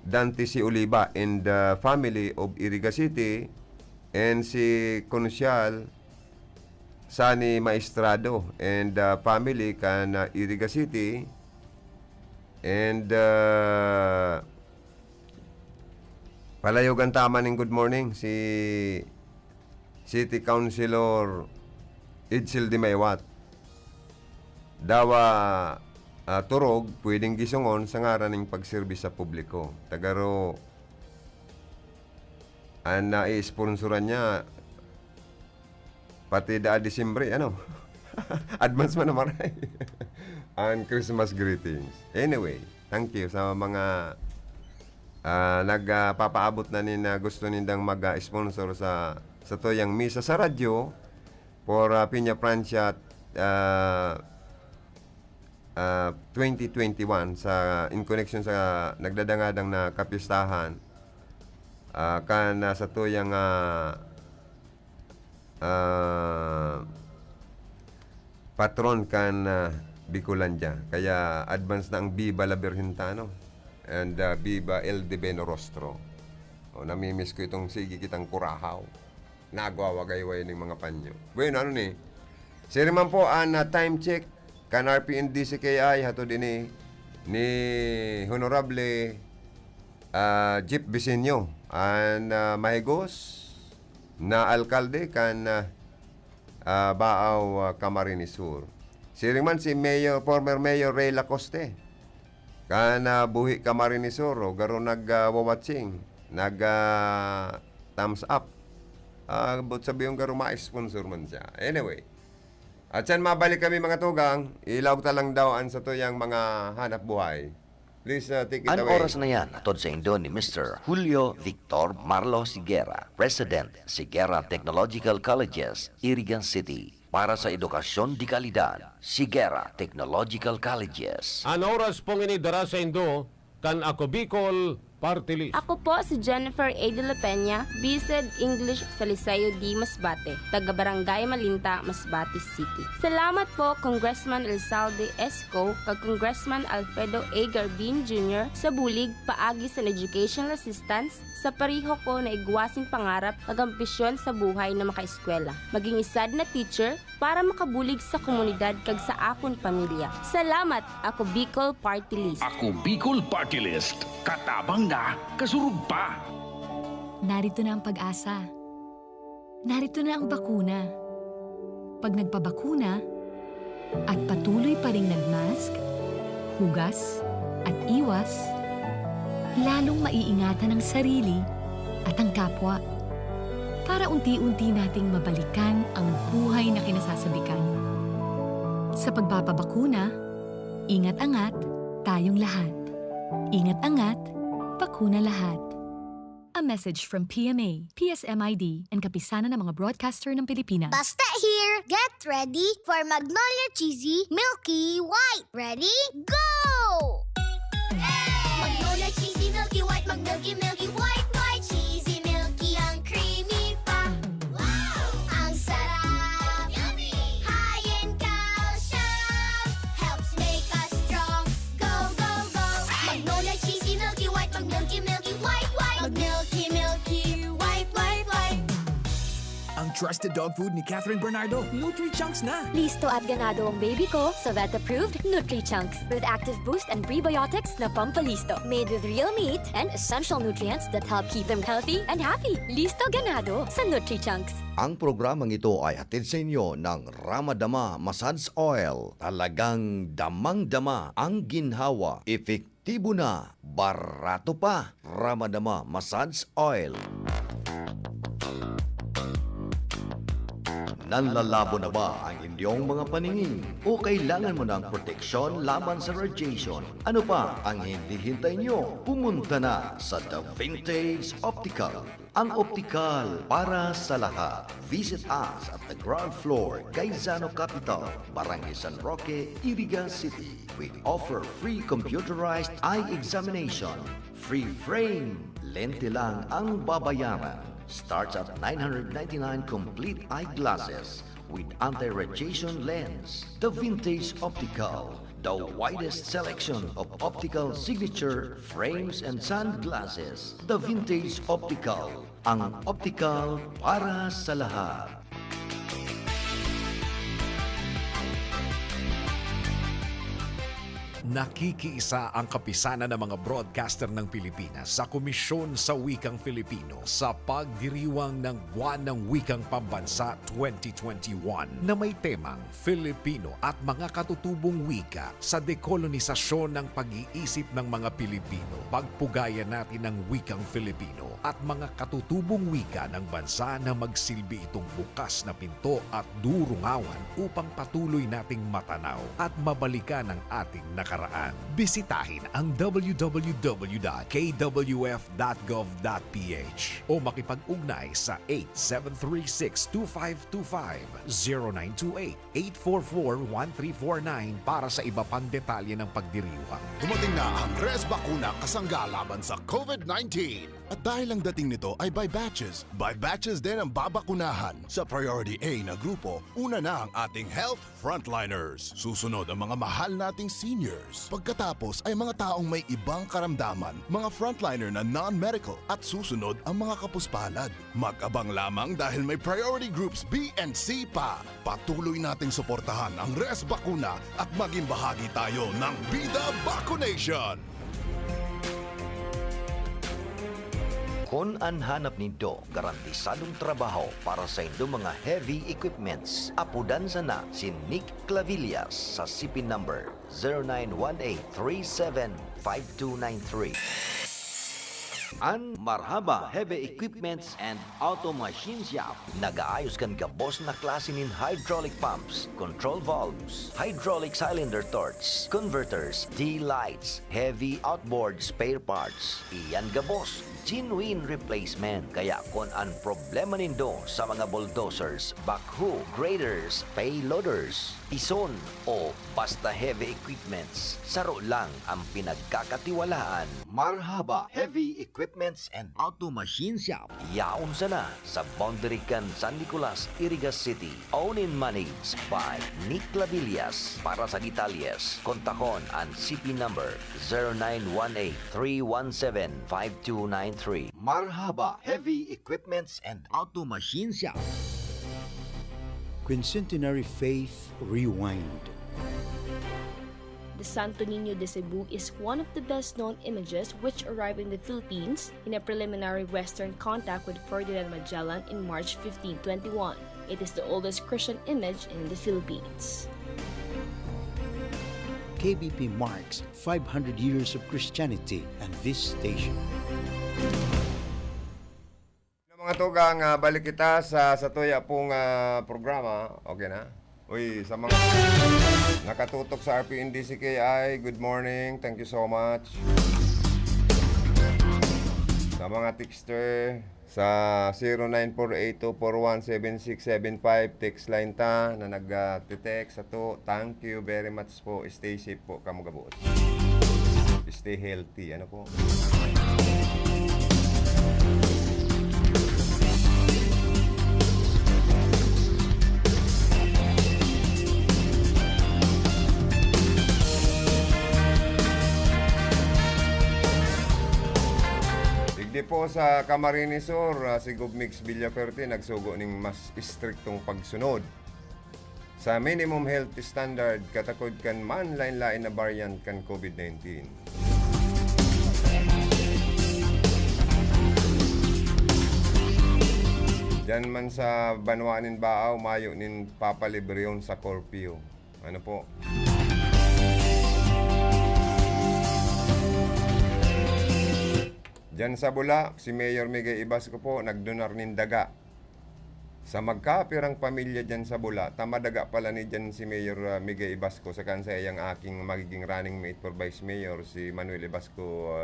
Dante C. Oliva and the family of Iriga City, and si Konsyal Sani Maestrado and the family kan Iriga City, and palayogan tama ng good morning si City Councilor Edsel Di Maywat. Dawa turog, pwedeng gisungon sa ngaran ng pagserbis sa publiko. Tagaro, ang nai-sponsoran niya, pati da Disyembre, advance man naman ay. And Christmas greetings. Anyway, thank you sa mga nagpapaabot na na gusto nindang mag-sponsor sa tuyang misa sa radyo for Piña Francia 2021 sa in connection sa nagdadangadang na kapistahan kan sa tuyang patron kan Bicolandia. Kaya advance na ang Viva la Virgintano and Viva El Divino Rostro. Namimiss ko itong sige kitang kurahaw. Nagwawagayway ng mga panyo. Bueno, sir man po time check kan RPNDCKI hato din ni Honorable Jeep Vicenio an mahigos na alkalde kan Baaw Camarines Sur. Sir man si former Mayor Ray Lacoste kan buhi Camarines Sur garo nag-watching thumbs up. But sabi yung garo ma-sponsor man siya. Anyway, at saan mabalik kami mga tugang, ilaw talang daw an sa tuyang mga hanap buhay. Please take it Ang away. oras na yan, atod sa indo ni Mr. Julio Victor Marlo Sigera, President, Sigera Technological Colleges, Irigan City. Para sa edukasyon di kalidad, Sigera Technological Colleges. Ang oras pong inidara sa Indo, kan ako Bicol Party List. Ako po si Jennifer A. de la Peña, BSED English sa Liceo D. Masbate, taga Barangay Malinta, Masbate City. Salamat po Congressman Elsalde Esco kag Congressman Alfredo A. Garbin Jr. sa bulig paagi sa educational assistance sa pariho ko na igwasing pangarap kag ambisyon sa buhay na makaeskwela. Maging isad na teacher para makabulig sa komunidad kag sa akon pamilya. Salamat, ako Bicol Party List. Ako Bicol Party List. Katabang na, kasurug pa. Narito na ang pag-asa. Narito na ang bakuna. Pag nagpabakuna at patuloy pa ring nagmask, hugas at iwas, lalong maiingatan ang sarili at ang kapwa para unti-unti nating mabalikan ang buhay na kinasasabikan. Sa pagpapabakuna, ingat-angat tayong lahat. Ingat-angat, bakuna lahat. A message from PMA, PSMID, and kapisanan ng mga broadcaster ng Pilipinas. Basta here, get ready for Magnolia Cheesy Milky White. Ready? Go! Magnolia Cheesy Milky White, Mag-Milky Milky White, White Cheesy Milky, ang creamy pa. Wow! Ang sarap! Yummy! High in calcium, helps make us strong. Go, go, go! Magnolia Cheesy Milky White, Mag-Milky Milky White, White, Mag-Milky Milky White, White, White. Ang trusted dog food ni Catherine Bernardo. Nutri-Chunks na. Listo at ganado ang baby ko sa vet-approved Nutri-Chunks with active boost and prebiotics na pampalisto. Made with real meat and essential nutrients that help keep them healthy and happy. Listo ganado sa Nutri-Chunks. Ang programang ito ay hatid sa inyo ng Ramadama Massage Oil. Talagang damang-dama ang ginhawa. Epektibo na, barato pa. Ramadama Massage Oil. Nanlalabo na ba ang inyong mga paningin? O kailangan mo ng proteksyon laban sa radiation? Ano pa ang hindi hintay nyo? Pumunta na sa The Vintage Optical. Ang optical para sa lahat. Visit us at the ground floor, Gaisano Capital, Barangay San Roque, Iriga City. We offer free computerized eye examination. Free frame. Lente lang ang babayaran. Starts at 999 complete eyeglasses with anti-radiation lens. The Vintage Optical, the widest selection of optical signature frames and sunglasses. The Vintage Optical, ang optical para sa lahat. Nakikiisa ang kapisanan ng mga broadcaster ng Pilipinas sa Komisyon sa Wikang Filipino sa pagdiriwang ng Buwan ng Wikang Pambansa 2021 na may temang Filipino at mga katutubong wika sa dekolonisasyon ng pag-iisip ng mga Pilipino. Pagpugayan natin ang wikang Filipino at mga katutubong wika ng bansa na magsilbi itong bukas na pinto at durungawan upang patuloy nating matanaw at mabalikan ang ating nakaraan. Bisitahin ang www.kwf.gov.ph o makipag-ugnay sa 8736-2525, 0928-844-1349 para sa iba pang detalye ng pagdiriwang. Dumating na ang Res Bakuna kasangga laban sa COVID-19. At dahil ang dating nito ay by batches din ang babakunahan. Sa Priority A na grupo, una na ang ating health frontliners. Susunod ang mga mahal nating seniors. Pagkatapos ay mga taong may ibang karamdaman, mga frontliner na non-medical. At susunod ang mga kapuspalad. Mag-abang lamang dahil may priority groups B and C pa. Patuloy nating suportahan ang Res Bakuna at maging bahagi tayo ng Bida Vaccination. Kung ang hanap nito, garantisadong trabaho para sa inyong mga heavy equipments, apudan sana si Nick Clavillas sa CP number 0918-375293. Ang Marhaba Heavy Equipments and Auto Machine Shop. Nag-aayos kan gabos na klase nin hydraulic pumps, control valves, hydraulic cylinder torch, converters, D-lights, heavy outboard spare parts. Iyan gabos, genuine replacement. Kaya kung ang problema nindo sa mga bulldozers, backhoe, graders, payloaders, ison o basta heavy equipments, saro lang ang pinagkakatiwalaan. Marhaba Heavy Equipments and Auto Machine Shop. Yaon sana sa Boundary Can San Nicolas, Iriga City. Owned and managed by Nick Clavillas. Para sa detalyes, kontakon ang CP number 0918-317-5293. Marhaba Heavy Equipments and Auto Machine Shop. Quincentenary Faith Rewind. The Santo Niño de Cebu is one of the best-known images which arrived in the Philippines in a preliminary Western contact with Ferdinand Magellan in March 1521. It is the oldest Christian image in the Philippines. KBP marks 500 years of Christianity and this station. Mga tugang, balik kita sa tuya pong programa. Okay na? Uy, sa mga nakatutok sa RPNDCKI, good morning. Thank you so much. Sa mga texter, sa 0948-241-7675, text line ta na nag-text ato. Thank you very much po. Stay safe po, kamugabos. Stay healthy. Ano po? Di po po sa Camarines Sur, si Gubmix Villaferte nagsugo ning mas istriktong pagsunod sa minimum health standard katakod kan man lain-lain na variant kan COVID-19. Diyan man sa Banwanin Baaw, mayo nin papalibre sa curfew. Ano po? Diyan sa Bula, si Mayor Miguel Ibasco po nagdonar nin daga. Sa magkapirang pamilya dyan sa Bula, tamadaga pala ni dyan si Mayor Miguel Ibasco sa kansa yung aking magiging running mate for Vice Mayor, si Manuel Ibasco,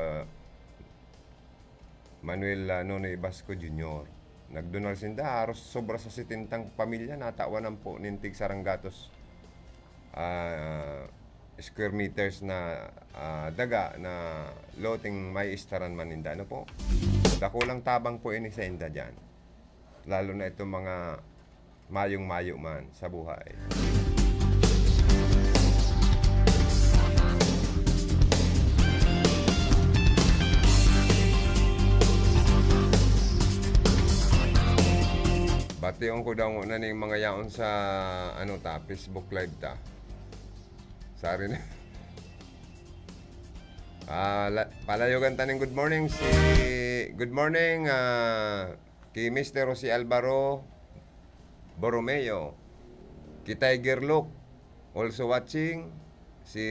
Nonoy Ibasco Jr. Nagdonar sinda, haros sobra sa 70 pamilya, natawan po nintig saranggatos square meters na daga na loting may istaran maninda. Ano po? Dakulang tabang po ini sa inda dyan. Lalo na itong mga mayong-mayo man sa buhay. Batiyon ko daw na ning mga yaon sa Facebook live ta. Sorry na. Palayogan taning good morning kay Mr. Jose Alvaro Borromeo, kay Tiger Look, also watching, si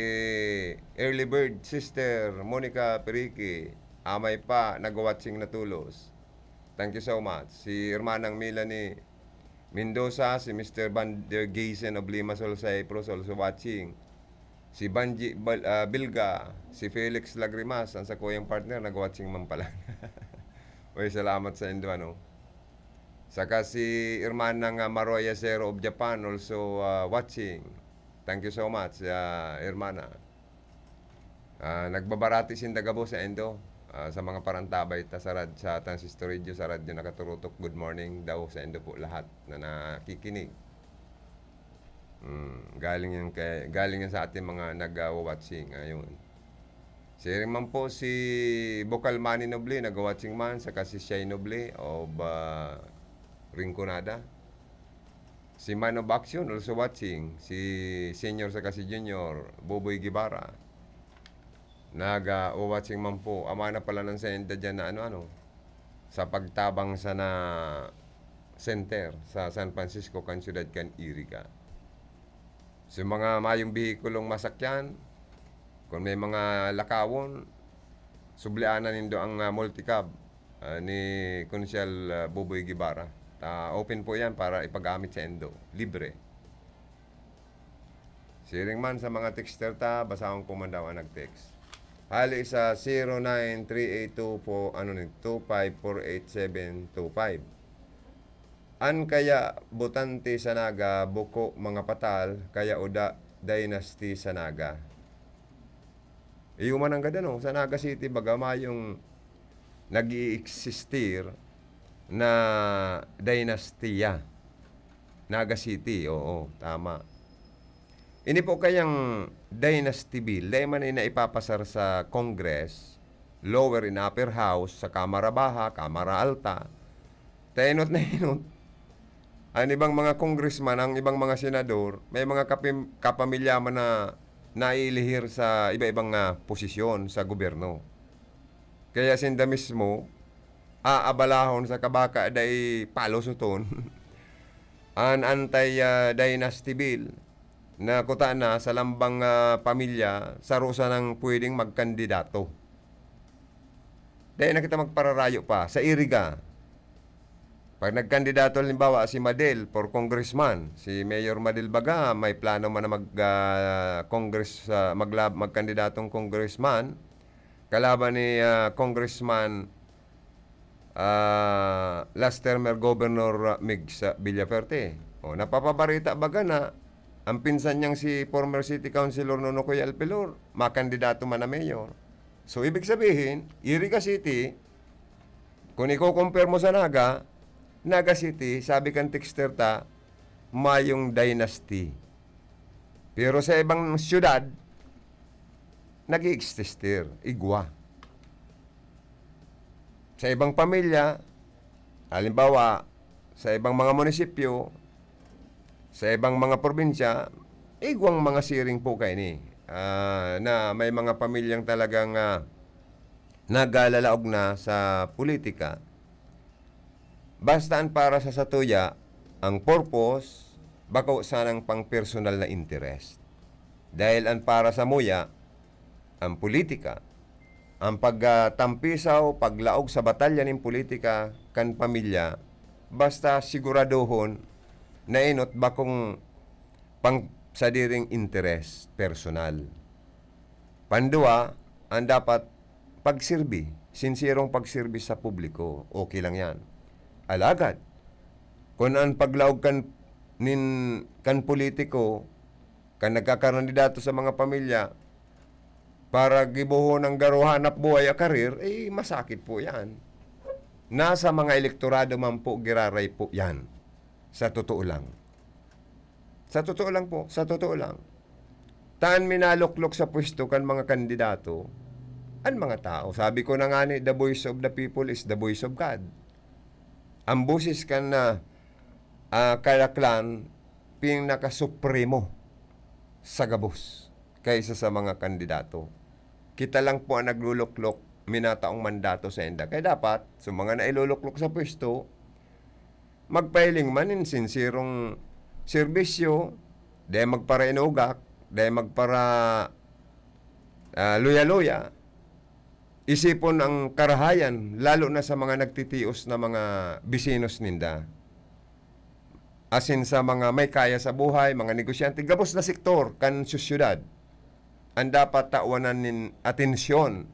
Early Bird Sister Monica Perique, amay pa, nag-watching na tulos. Thank you so much. Si Hermanang Melanie Mendoza, si Mr. Van der Geisen of Limassol Cyprus, also watching. Si Banji Bilga, si Felix Lagrimas, ang sa kuyang partner, nag-watching man pala. Uy, salamat sa indo, ano. Saka si Hermanang Maroya Zero of Japan, also watching. Thank you so much, Hermana. Nagbabarati sindagabo sa indo. Sa mga parantabay ta sa Transistor Radio, sa radyo nakaturutok, good morning daw sa indo po lahat na nakikinig. Galing yan sa ating mga nag-watching. Ayun. Sharing man po si Bokal Manny Noble, nag-watching man, saka si Shay Noble of Rinconada. Si Man of Action also watching. Si Senior saka si Junior, Boboy Gibara. Nag-watching man po. Ama na pala ng senda dyan na sa pagtabang sa na center sa San Francisco, kan siyudad kan Iriga. So mga mayong bihikulong masakyan, kung may mga lakawon, sublianan nindo ang multicab ni Konsyal Boboy Gibara. Open po yan para ipagamit sa endo. Libre. Sharing man sa mga texter ta, basahon ko man daw ang nag-text. Hali sa 0938248725. An kaya butante sa naga, buko mga patal, kaya uda dynasty sa naga. Iuman ang ganda no, sa Naga City bagama yung nag-i-existir na dynastiya. Naga City, oo, tama. Ini po kayang dynasty bill, dahil man na ipapasar sa Congress, lower and upper house, sa Kamara Baha, Kamara Alta, tainot na inot. Ang ibang mga congressman, ang ibang mga senador, may mga kapamilya man na nailihir sa iba-ibang posisyon sa gobyerno. Kaya sinda mismo, aabalahon sa kabaka day palusuton an anti-dynasty bill na kuta na sa lambang pamilya sa rusa ng pwedeng magkandidato. Dahil na kita magpararayo pa sa Iriga. Pag nagkandidato halimbawa si Madel for congressman, si Mayor Madel Baga may plano man na magkandidatong congressman kalaban ni Congressman last termer Governor Migs Villaferte. O napapabarita baga na ang pinsan niyang si former City Councilor Nonoy Alpelor makandidato man na mayor. So ibig sabihin, Iriga City, kung i-compare mo sa Naga City, sabi kan texter ta, mayong dynasty. Pero sa ibang syudad, nag-i-existir, igwa. Sa ibang pamilya, halimbawa, sa ibang mga munisipyo, sa ibang mga probinsya, igwang mga siring po kayo ni. Na may mga pamilyang talagang nagalalaog na sa politika. Bastaan para sa satuya, ang purpose, bako sanang pang personal na interest. Dahil ang para sa muya, ang politika, ang pagtampisaw, paglaog sa batalya ng politika kan pamilya, basta siguraduhon na inot bakong pang sadiring interest personal. Pandua, ang dapat pagsirbi, sinsirong pagsirbi sa publiko, okay lang yan. Alagad, kung ang paglaog kan politiko, kan nagkakandidato sa mga pamilya, para gibuho ng garuhanap buhay a karir, masakit po yan. Nasa mga elektorado man po, giraray po yan. Sa totoo lang. Sa totoo lang po, sa totoo lang. Taan minaluklok sa pwesto kan mga kandidato, ang mga tao. Sabi ko na nga ni, the voice of the people is the voice of God. Ang busis kan na kalaklan, pinakasupremo sa gabos kaysa sa mga kandidato. Kita lang po ang nagluluklok, minataong mandato sa enda. Kaya dapat, sa mga nailuluklok sa pwesto, magpailing man in sinsirong serbisyo, dahil magpara inugak, dahil magpara luya-luya, isipon ang karahayan, lalo na sa mga nagtitios na mga bisinos ninda. Asin sa mga may kaya sa buhay, mga negosyante, gabos na sektor kan syudad, ang dapat tawanan nin atensyon,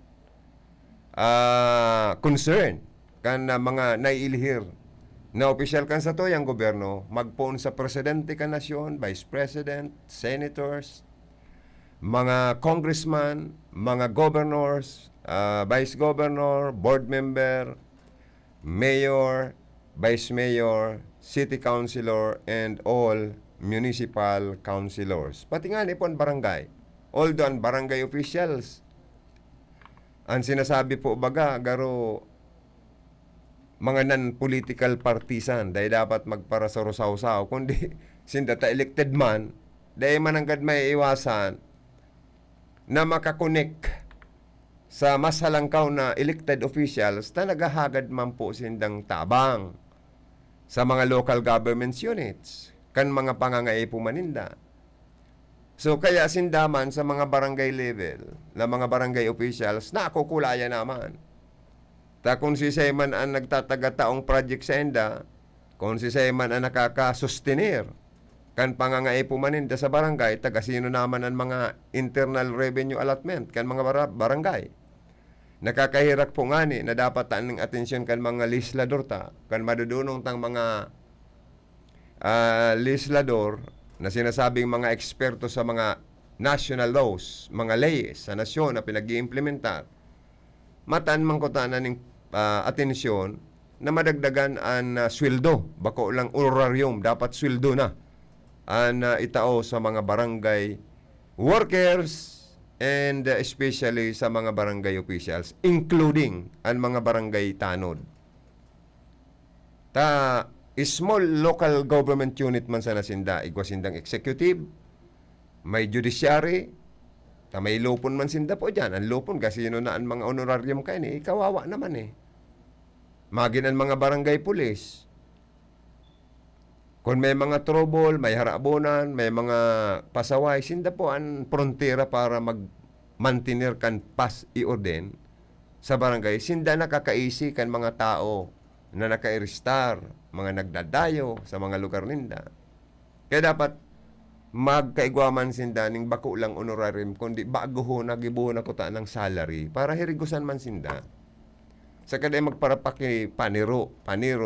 concern, kan mga naiilihir na opisyal kan sa toyang gobyerno, magpoon sa presidente kan nasyon, vice president, senators, mga congressman, mga governors, vice governor, board member, mayor, vice mayor, city councilor, and all municipal councilors. Pati nga nipon barangay. Although ang barangay officials, ang sinasabi po baga, garo mga non-political partisan, dahil dapat magparasaro-saw-saw, kundi sindata elected man, dahil mananggad may iwasan na makakonek sa mas halangkaw na elected officials na naghahagad man po sindang tabang sa mga local government units, kan mga pangangaipo maninda. So kaya sindaman sa mga barangay level, na mga barangay officials, na kukulaya naman. Ta kung si Seman ang nagtatagataong project sa enda, kung si Seman ang nakakasustenir, kan pangangaipo maninda sa barangay, taga sino naman ang mga internal revenue allotment, kan mga barangay. Nakakahirak po nga ni na dapat taan ng atensyon kan mga legislador ta, kan madudunong tang mga legislador na sinasabing mga eksperto sa mga national laws, mga layes sa nasyon na pinag-iimplementar, mataan man ko tanan ng atensyon na madagdagan ang sweldo, bako lang honorarium, dapat sweldo na ang itao sa mga barangay workers and especially sa mga barangay officials, including ang mga barangay tanod. Small local government unit man sa nasinda, igwasindang executive, may judiciary, may lupon man sinda po dyan. Ang lupon, kasino na ang mga honorarium kayo ni, kawawa naman eh. Magin ang mga barangay police. Kung may mga trouble, may harabonan, may mga pasaway, sinda po ang frontera para mag-mantinir kan pas i-orden sa barangay. Sinda nakakaisi kan mga tao na naka-iristar, mga nagdadayo sa mga lugar ninda. Kaya dapat magkaigwaman sinda ning bako lang honorarium, kundi bago ho nagibuho na kuta ng salary para hirigusan man sinda. Sa kada magparapaki paniro,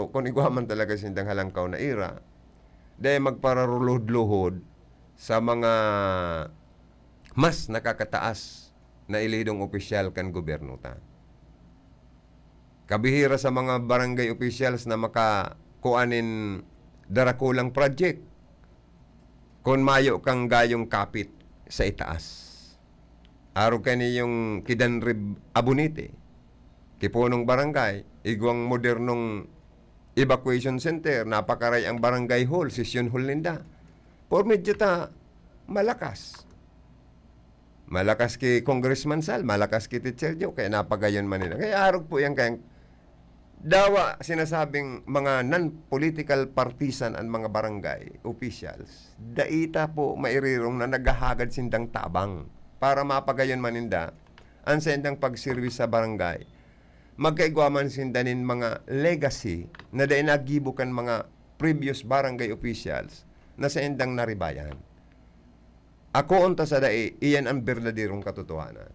kung igwaman talaga sindang halangkaw na ira, dahil magpararuluhod-luhod sa mga mas nakakataas na ilidong opisyal kan gobyerno ta. Kabihira sa mga barangay officials na makakuanin darakulang project kung mayo kang gayong kapit sa itaas. Araw ka niyong kidanrib abunite. kipunong barangay, igwang modernong evacuation center, napakaray ang barangay hall, session hall ninda. Por medyo ta malakas. Malakas ki Congressman Sal, malakas ki Teacher Joe, kaya napagayon man nila. Kaya arog po yan kayang dawa sinasabing mga non-political partisan ang mga barangay officials, daita po mairirong na naghahagad sindang tabang para mapagayon maninda ang sindang pagservis sa barangay. Magkaigwaman sindanin mga legacy na dahil nagibukan mga previous barangay officials na sa indang naribayan. Ako unta sa dai, iyan ang berdadirong katotohanan.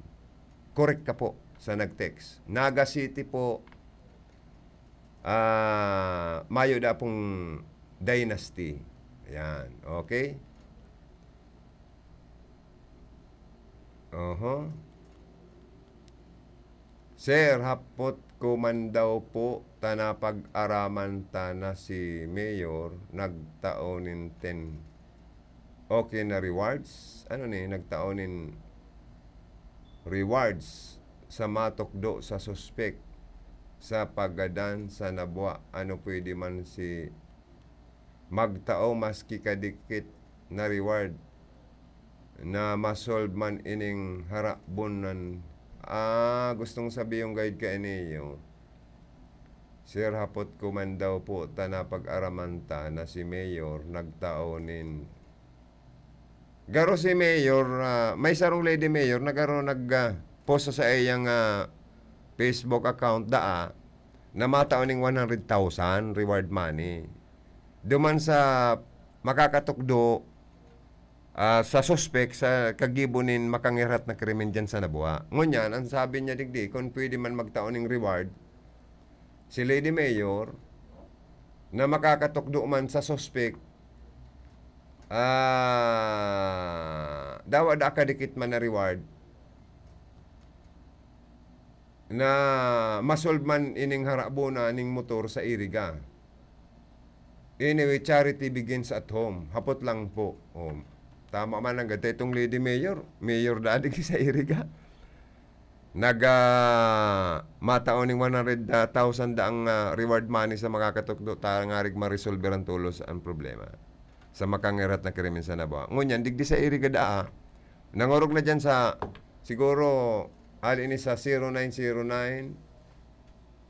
Correct ka po sa nag-text. Naga City po, mayo da pong dynasty. Ayan, okay? Sir, hapot ko man daw po tana pag-araman tana si Mayor nagtaonin 10 okay na rewards. Ano ni nagtaonin rewards sa matukdo sa suspect sa pagadan sa nabwa. Ano pwede man si magtao maski kadikit na reward na masolve man ining harapbunan. Gustong sabi yung guide ka iniyo. Sir, hapot ko man daw po tana pag-aramanta na si Mayor nagtaonin. Garo si Mayor, may sarong lady Mayor na garo nag-post sa iyang Facebook account na mataoning 100,000 reward money. Duman sa makakatukdo sa suspect sa kagibunin makangirat na krimen dyan sa Nabua. Ngunyan, ang sabi niya digdi, kung pwede man magtaoning reward, si Lady Mayor, na makakatukdo man sa suspect, dawa da kadikit man na reward, na masolve man ining harabuna ning motor sa Iriga. Anyway, charity begins at home. Hapot lang po. Tama man ang gata itong Lady Mayor. Mayor dati sa Iriga. Mataoning 100,000 daang reward money sa makakatukdo ngarig ma-resolve ang tulos ang problema sa makangirat na krimen sa Nabua. Ngunyan, digdi sa Iriga nangorog na dyan sa siguro ini sa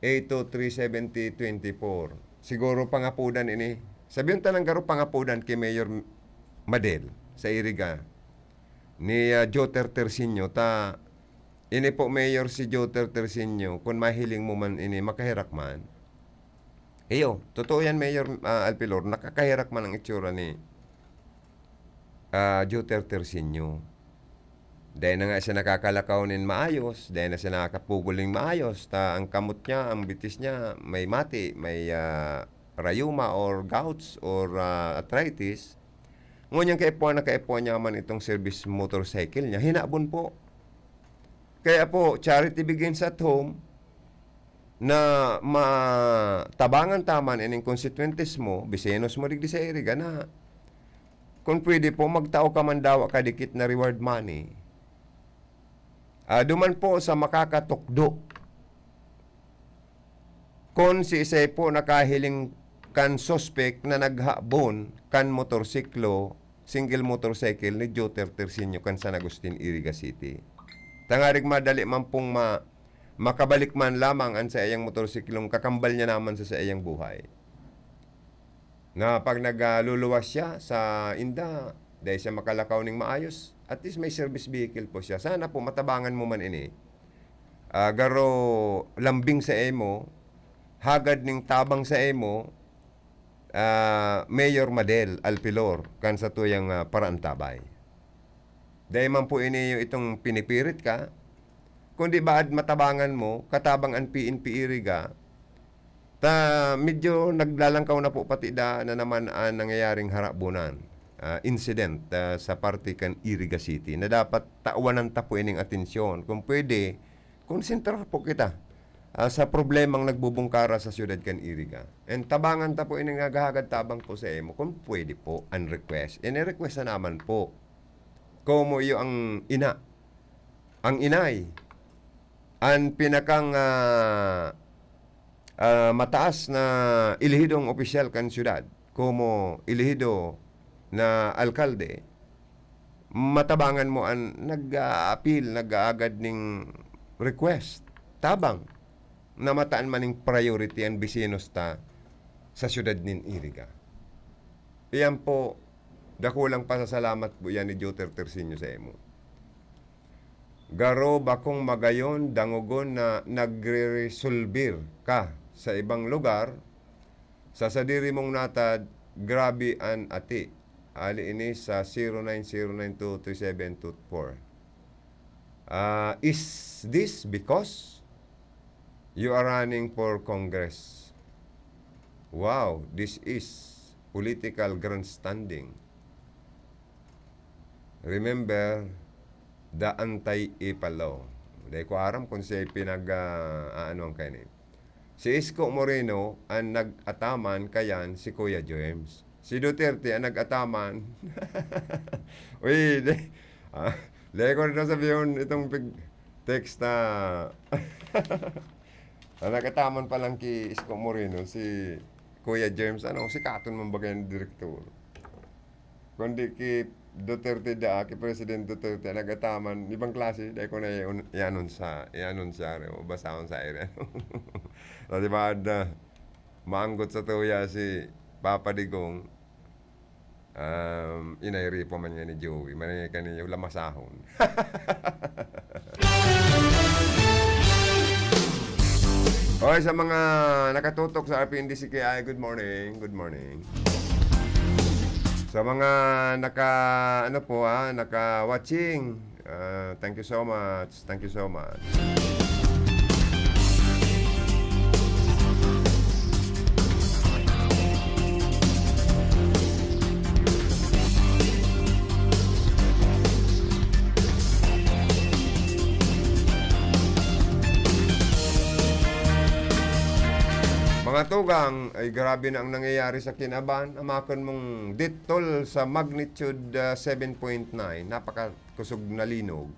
0909-823-7024. Siguro pangapudan ini. Sabihin tanang garo pangapudan kay Mayor Madel sa Iriga ni Joe Tertersinyo ini po Mayor si Joe Tertersinyo kung mahiling mo man ini makahirak man totoo yan Mayor Alpilor, nakakahirak man ang itsura ni Joe Tertersinyo dahil na nga siya nakakalakawnin maayos, dahil na siya nakakapuguling maayos, ang kamot niya, ang bitis niya may mati, may rayuma or gouts or arthritis. Ngunyan kaipuan niya man itong service motorcycle niya, hinabon po. Kaya po, charity begins at home na matabangan taman ining constituentes mo, bisenos mo digdi sa Iriga na kung pwede po, magtao ka man daw kadikit na reward money. Duman po sa makakatukdo. Kung si isay po nakahiling kan suspect na naghabon kan motorsiklo, single motorcycle ni Joe Tertersinyo kan San Agustin, Iriga City. Tangarig madali man pong makabalik man lamang ang sa iyang motorsiklong kakambal niya naman sa iyang buhay. Na pag nagluluwas siya sa inda, dahil siya makalakaw ning maayos, at least may service vehicle po siya. Sana po matabangan mo man ini. Garo lambing sa emo, hagad ning tabang sa emo, Mayor Madel Alpilor kan sa tuyang paraan tabay. Dahil man po ini itong pinipirit ka, kundi baad matabangan mo, katabang ang PNP Iriga, medyo naglalangkaw na po pati na naman ang nangyayaring harabunan. Incident sa parte kan Iriga City na dapat tawanan tapo ining atensyon. Kung pwede, konsentrar po kita sa problemang nagbubungkara sa siyudad kan Iriga. And tabangan tapo ining nagahagad tabang po sa emo. Kung pwede po, ang request. Request na naman po. Como iyo ang ina, ang inay, ang pinakang mataas na ilihidong opisyal kan syudad, como ilihido na alkalde, matabangan mo ang nag-a-appeal, nag-aagad ning request, tabang, na mataan maning priority ang bisinos ta sa syudad nin Iriga. Iyan po, dakulang pasasalamat po yan ni Joter Tersinio sa emo. Garo bakong magayon, dangugon na nagre-resolver ka sa ibang lugar, sa sadiri mong natad, grabe an ati. Ali ini sa 0909237224. Is this because you are running for Congress? Wow, this is political grandstanding. Remember the anti-IPA law. Dahil ko aram kung siya ano ang kainin. Si Isko Moreno ang nag-ataman kayan si Kuya James. Si Duterte ang nag-ataman. Uy, ko na sabihin itong text na ang nag-ataman pa lang ki Isko Moreno, si Kuya James, si Katon mong bagay ng direktor. Kundi ki Duterte ki President Duterte ang nag-ataman, ibang klase, dahil ko na i-anon siya, o basahon sa aire. So, diba, maanggot sa tuya si Papa Digong, inayri po man nga ni Joey, manay ka niya lamasahon. Okay, sa mga nakatutok sa RPNDCKI, good morning, good morning. Sa mga naka-watching, thank you so much, thank you so much. Mga tugang, ay grabe na ang nangyayari sa Kinaban. Amakon mong ditol sa magnitude 7.9, napakakusog na linog.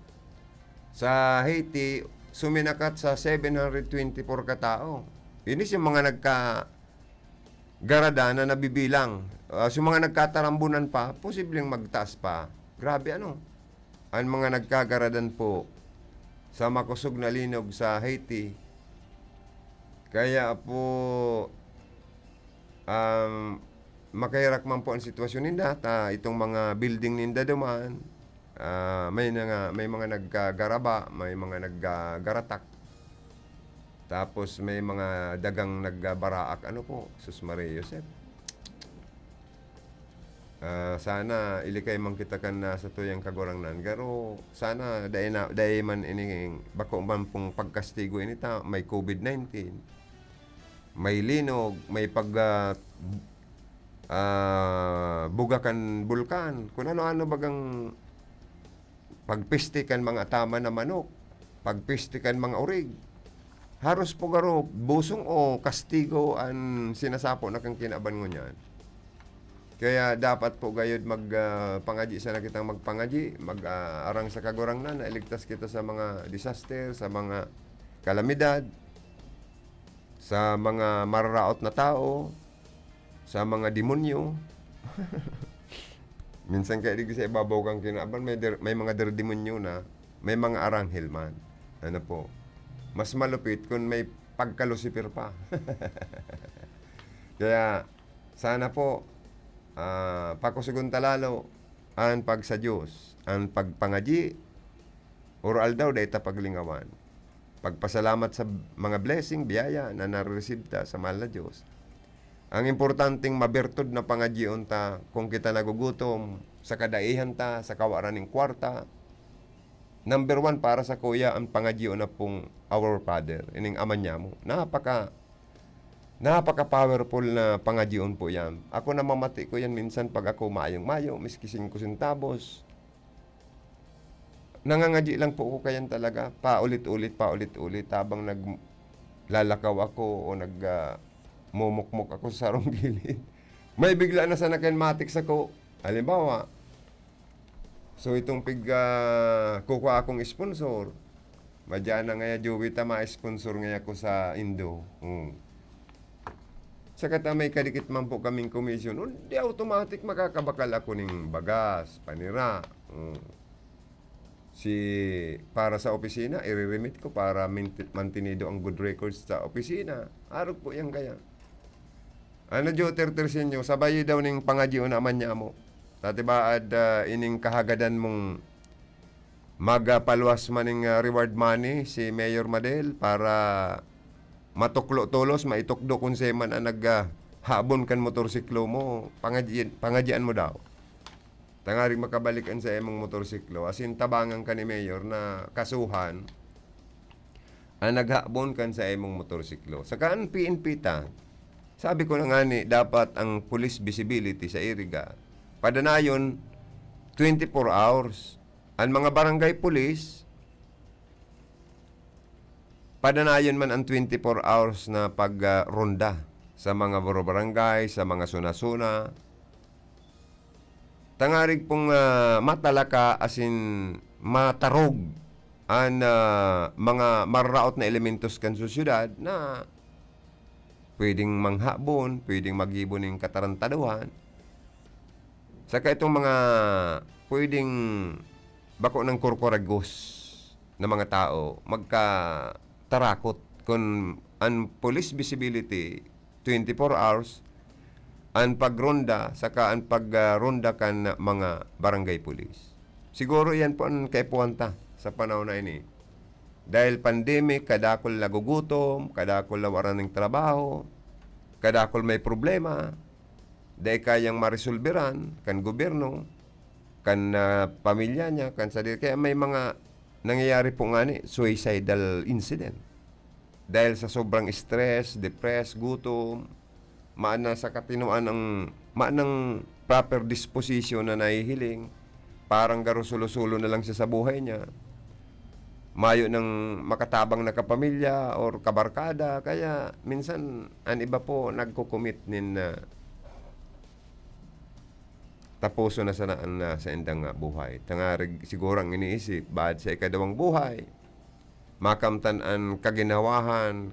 Sa Haiti, suminakat sa 724 katao. Inis yung mga nagka-garada na nabibilang. Sa mga nagkatarambunan pa, posibleng magtaas pa. Grabe ano. Ang mga nagkagaradan po sa makusog na linog sa Haiti, kaya po makahirak man po ang sitwasyon ninda itong mga building ninda duman, may mga naggaraba, may mga naggaratak, tapos may mga dagang nagbaraak, Sus Maria Josep. Sana ilikay man kita kan sa tuyang kagurangnan, garo sana dahil man ining bako man pong pagkastigo inita, may COVID-19, may linog, may bugakan bulkan, kung ano-ano bagang pagpistikan mga tama na manok, pagpistikan mga urig. Haros po garo, busong o kastigo ang sinasapo na kang kinaban ngo niyan. Kaya dapat po gayod magpangaji sana kitang magpangaji, mag-arang sa kagurangnan, na iligtas kita sa mga disaster, sa mga kalamidad, sa mga mararaot na tao, sa mga demonyo. Minsan kaya di sa ibabaw kang kinaban, may mga demonyo na, may mga aranghel man. Ano po? Mas malupit kung may pagka-Lucifer pa. Kaya sana po, pakusugon talalo ang pag sa Diyos, ang pagpangaji, oral daw dahil paglingawan. Pagpasalamat sa mga blessing, biyaya na nareceive ta sa mahal na Diyos. Ang importanteng mabertod na pangajion ta kung kita nagugutom, sa kadaihan ta, sa kawaran ng kwarta. Number 1 para sa kuya ang pangajion na pong Our Father, ining ama niya mo. Napaka-powerful na pangajion po yan. Ako namamati ko yan minsan pag ako mayong-mayo, miski 5 centavos. Nangangaji lang po ko kayan talaga, paulit-ulit, habang naglalakaw ako o nagmumukmuk ako sa sarong gilid. May bigla na sa nakinmatics ako. Halimbawa, so itong kukuha akong sponsor, Madyan na nga Joey ta ma-sponsor nga ako sa Indo. Sa kata may kadikit man po kaming komisyon, di automatic makakabakal ako ng bagas, panira. Para sa opisina, i-remit ko para mantinido ang good records sa opisina. Arog po yan kaya. Ano jo tertersin nyo, sabay daw ning pangadyo naman niya mo. Tati ba ining kahagadan mong magpalwas maning reward money si Mayor Madel para matuklo tolos, maitukdo kung sa man ang naghabon kan motorsiklo mo, pangadyan mo daw. Tangaring makabalikan sa emong motorsiklo, asin tabangan ka ni Mayor na kasuhan ang naghabon kan sa emong motorsiklo. Sakaan PNP ta, sabi ko na nga ni, dapat ang police visibility sa Iriga, padanayon 24 hours. Ang mga barangay police, padanayon man ang 24 hours na pagronda sa mga barangay, sa mga suna-suna. Tangarig pong matalaka asin matarog ang mga marraot na elementos kan sa syudad na pwedeng manghabon, pwedeng magibon ng katarantaduhan. Saka itong mga pwedeng bako ng korkoragos na mga tao magkatarakot kung ang police visibility 24 hours ang pagronda saka ang pagronda kan mga barangay police. Siguro yan po ang kaipuanta sa panahon na ini. Dahil pandemic, kadakol nagugutom, kadakol nawaran ng trabaho, kadakol may problema, dahil kayang maresolveran kan gobyerno, kan pamilya niya, kan sarili. Kaya may mga nangyayari po nga ni suicidal incident. Dahil sa sobrang stress, depressed, gutom, maana sa katinuan maanang proper disposition na nahihiling, parang garusulo-sulo na lang siya sa buhay niya. Mayo ng makatabang na kapamilya or kabarkada. Kaya minsan, ang iba po nagkukumit nin tapuso na sanaan na sa indang buhay. Tangarig siguro ang iniisip, baad sa ikadawang buhay, makamtan ang kaginawahan,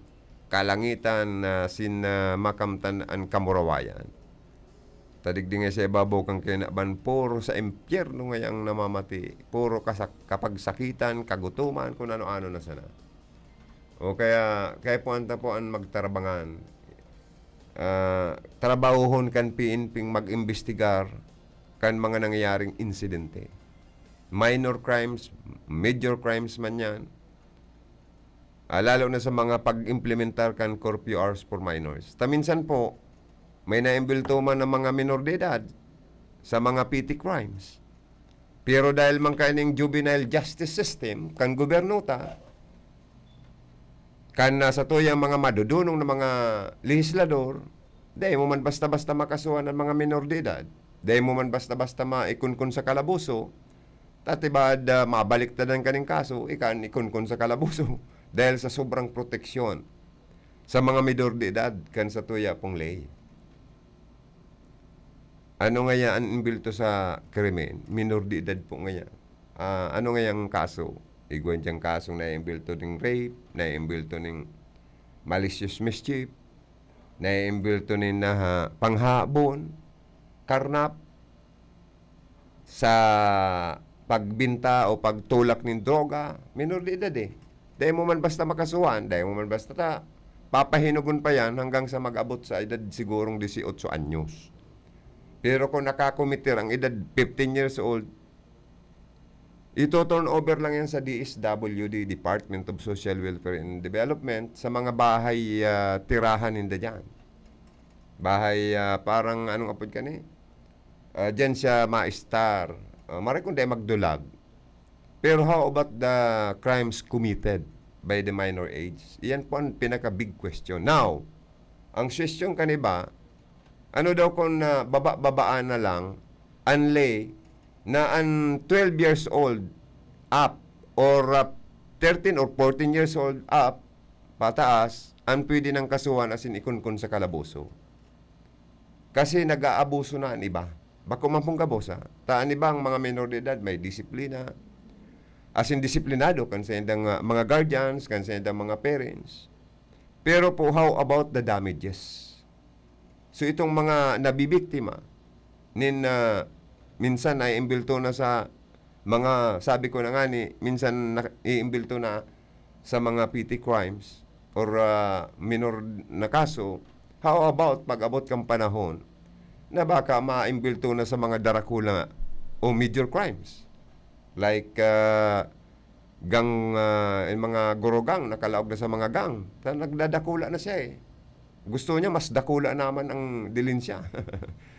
kalangitan na makamtan ang kamurawayan. Tadigding sa ibabaw kang kinaban, puro sa impyerno ngayang namamati, puro kapagsakitan, kagutuman, kung ano-ano na sana. O kaya po anta po ang magtarabangan. Trabahohon kan PNP mag-imbestigar kan mga nangyayaring insidente. Minor crimes, major crimes man yan. Lalo na sa mga pag-implementar kan curfew hours for minors. Minsan po, may naimbulto man ng mga minor de edad sa mga petty crimes. Pero dahil man kaning juvenile justice system, kan gobyerno ta, kan sa tuyang mga madudunong ng mga legislador, dahil mo man basta-basta makasuhan ng mga minor de edad, dahil mo man basta-basta maikunkun sa kalabuso, tatibad mabaliktad ang kaning kaso, ikan ikunkun sa kalabuso, dahil sa sobrang proteksyon sa mga minor de edad kan sa tuya pong ley. Ano nga yan ang imbilto sa krimen? Minor de edad po nga yan. Ano nga yung kaso? Iguan diyang kasong na-imbilto ng rape, na-imbilto ng malicious mischief, na-imbilto ng panghabon, karnap, sa pagbinta o pagtulak ng droga, minor de edad eh. Dahil mo man basta makasuhan, dahil mo man basta papahinugon pa yan hanggang sa mag-abot sa edad sigurong 18 anyos. Pero kung nakakomitir ang edad 15 years old, ito turn over lang yan sa DSWD, Department of Social Welfare and Development, sa mga bahay tirahan ninda dyan. Bahay parang anong apod ka ni? Dyan siya ma-star. Maray kung di magdulag. Pero how about the crimes committed by the minor age? Iyan po ang pinaka-big question. Now, ang question kaniba, ano daw kung babaan na lang, unlay, na ang 12 years old up, or 13 or 14 years old up, pataas, ang pwede ng kasuhan asin ikunkun sa kalabuso. Kasi nag-aabuso na ang iba. Bako man pong kabosa. Taan iba ang mga minor de edad, may disiplina, as in disiplinado kan sa indang mga guardians, kan sa indang mga parents. Pero po, how about the damages? So itong mga nabibiktima, minsan ay imbilto na sa mga, sabi ko na nga minsan iimbilto na sa mga petty crimes or minor na kaso. How about pag-abot kang panahon na baka maimbilto na sa mga darakula o major crimes? Like yung mga gorogang nakalaog na sa mga gang. Nagdadakula na siya eh. Gusto niya mas dakula naman ang dilin siya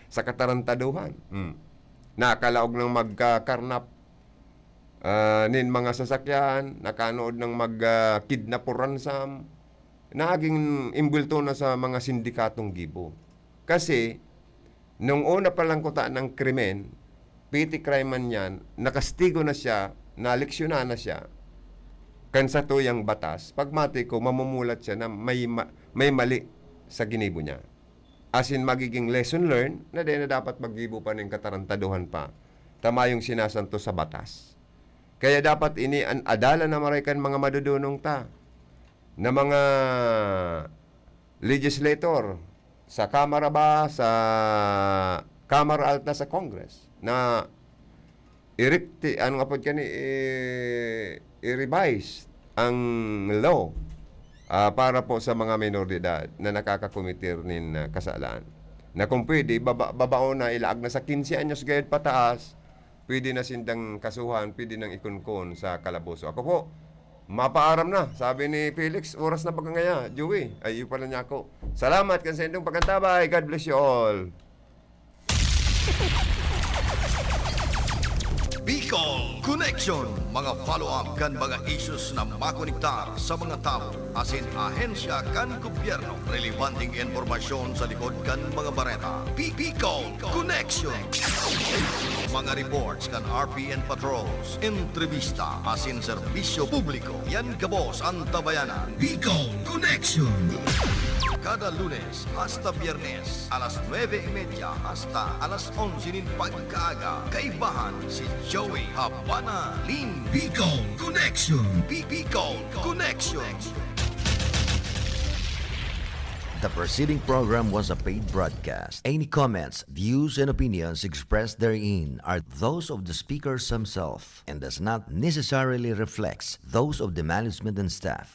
sa katarantaduhan. Nakalaog ng magkarnap nin mga sasakyan, nakanood ng mag-kidnap or ransom, naging imbulto na sa mga sindikatong gibo. Kasi, nung una pa lang kutaan ng krimen, petty crime man yan, nakastigo na siya, naleksyonan na siya, kan sa tuyang batas, pagmati ko, mamumulat siya na may mali sa ginibo niya. As in, magiging lesson learned, na din na dapat maggibo pa ng katarantaduhan pa. Tama yung sinasanto sa batas. Kaya dapat ini adala na marikan mga madudunong ta, na mga legislator, sa Kamara ba, sa Kamara Alta sa Congress, na i-revise ang law para po sa mga minor de edad na nakakakomitir nin kasalaan. Na kung pwede, babaon na ilaag na sa 15 anyos gayad pataas, pwede na sindang kasuhan, pwede nang ikunkon sa kalaboso. Ako po, mapaaram na. Sabi ni Felix, oras na pagkangaya. Joey, ayun pala niya ako. Salamat kan sa indong pagkantabay. God bless you all. Bicol Connection, mga follow-up kan mga issues na makonektar sa mga tao, asin ahensya kan gobyerno, relevanting informasyon sa likod kan mga bareta. Bicol Connection. Mga reports kan RPN patrols, entrevista, asin serbisyo publiko. Yan kabos ang tabayanan. Bicol Connection. Kada Lunes hasta Biyernes, alas 9:30 hasta alas 11 nin pagkaaga. Kaibahan si Joey Habana Lin. Bicol Connection. Bicol Connection. The preceding program was a paid broadcast. Any comments, views, and opinions expressed therein are those of the speakers themselves and does not necessarily reflect those of the management and staff.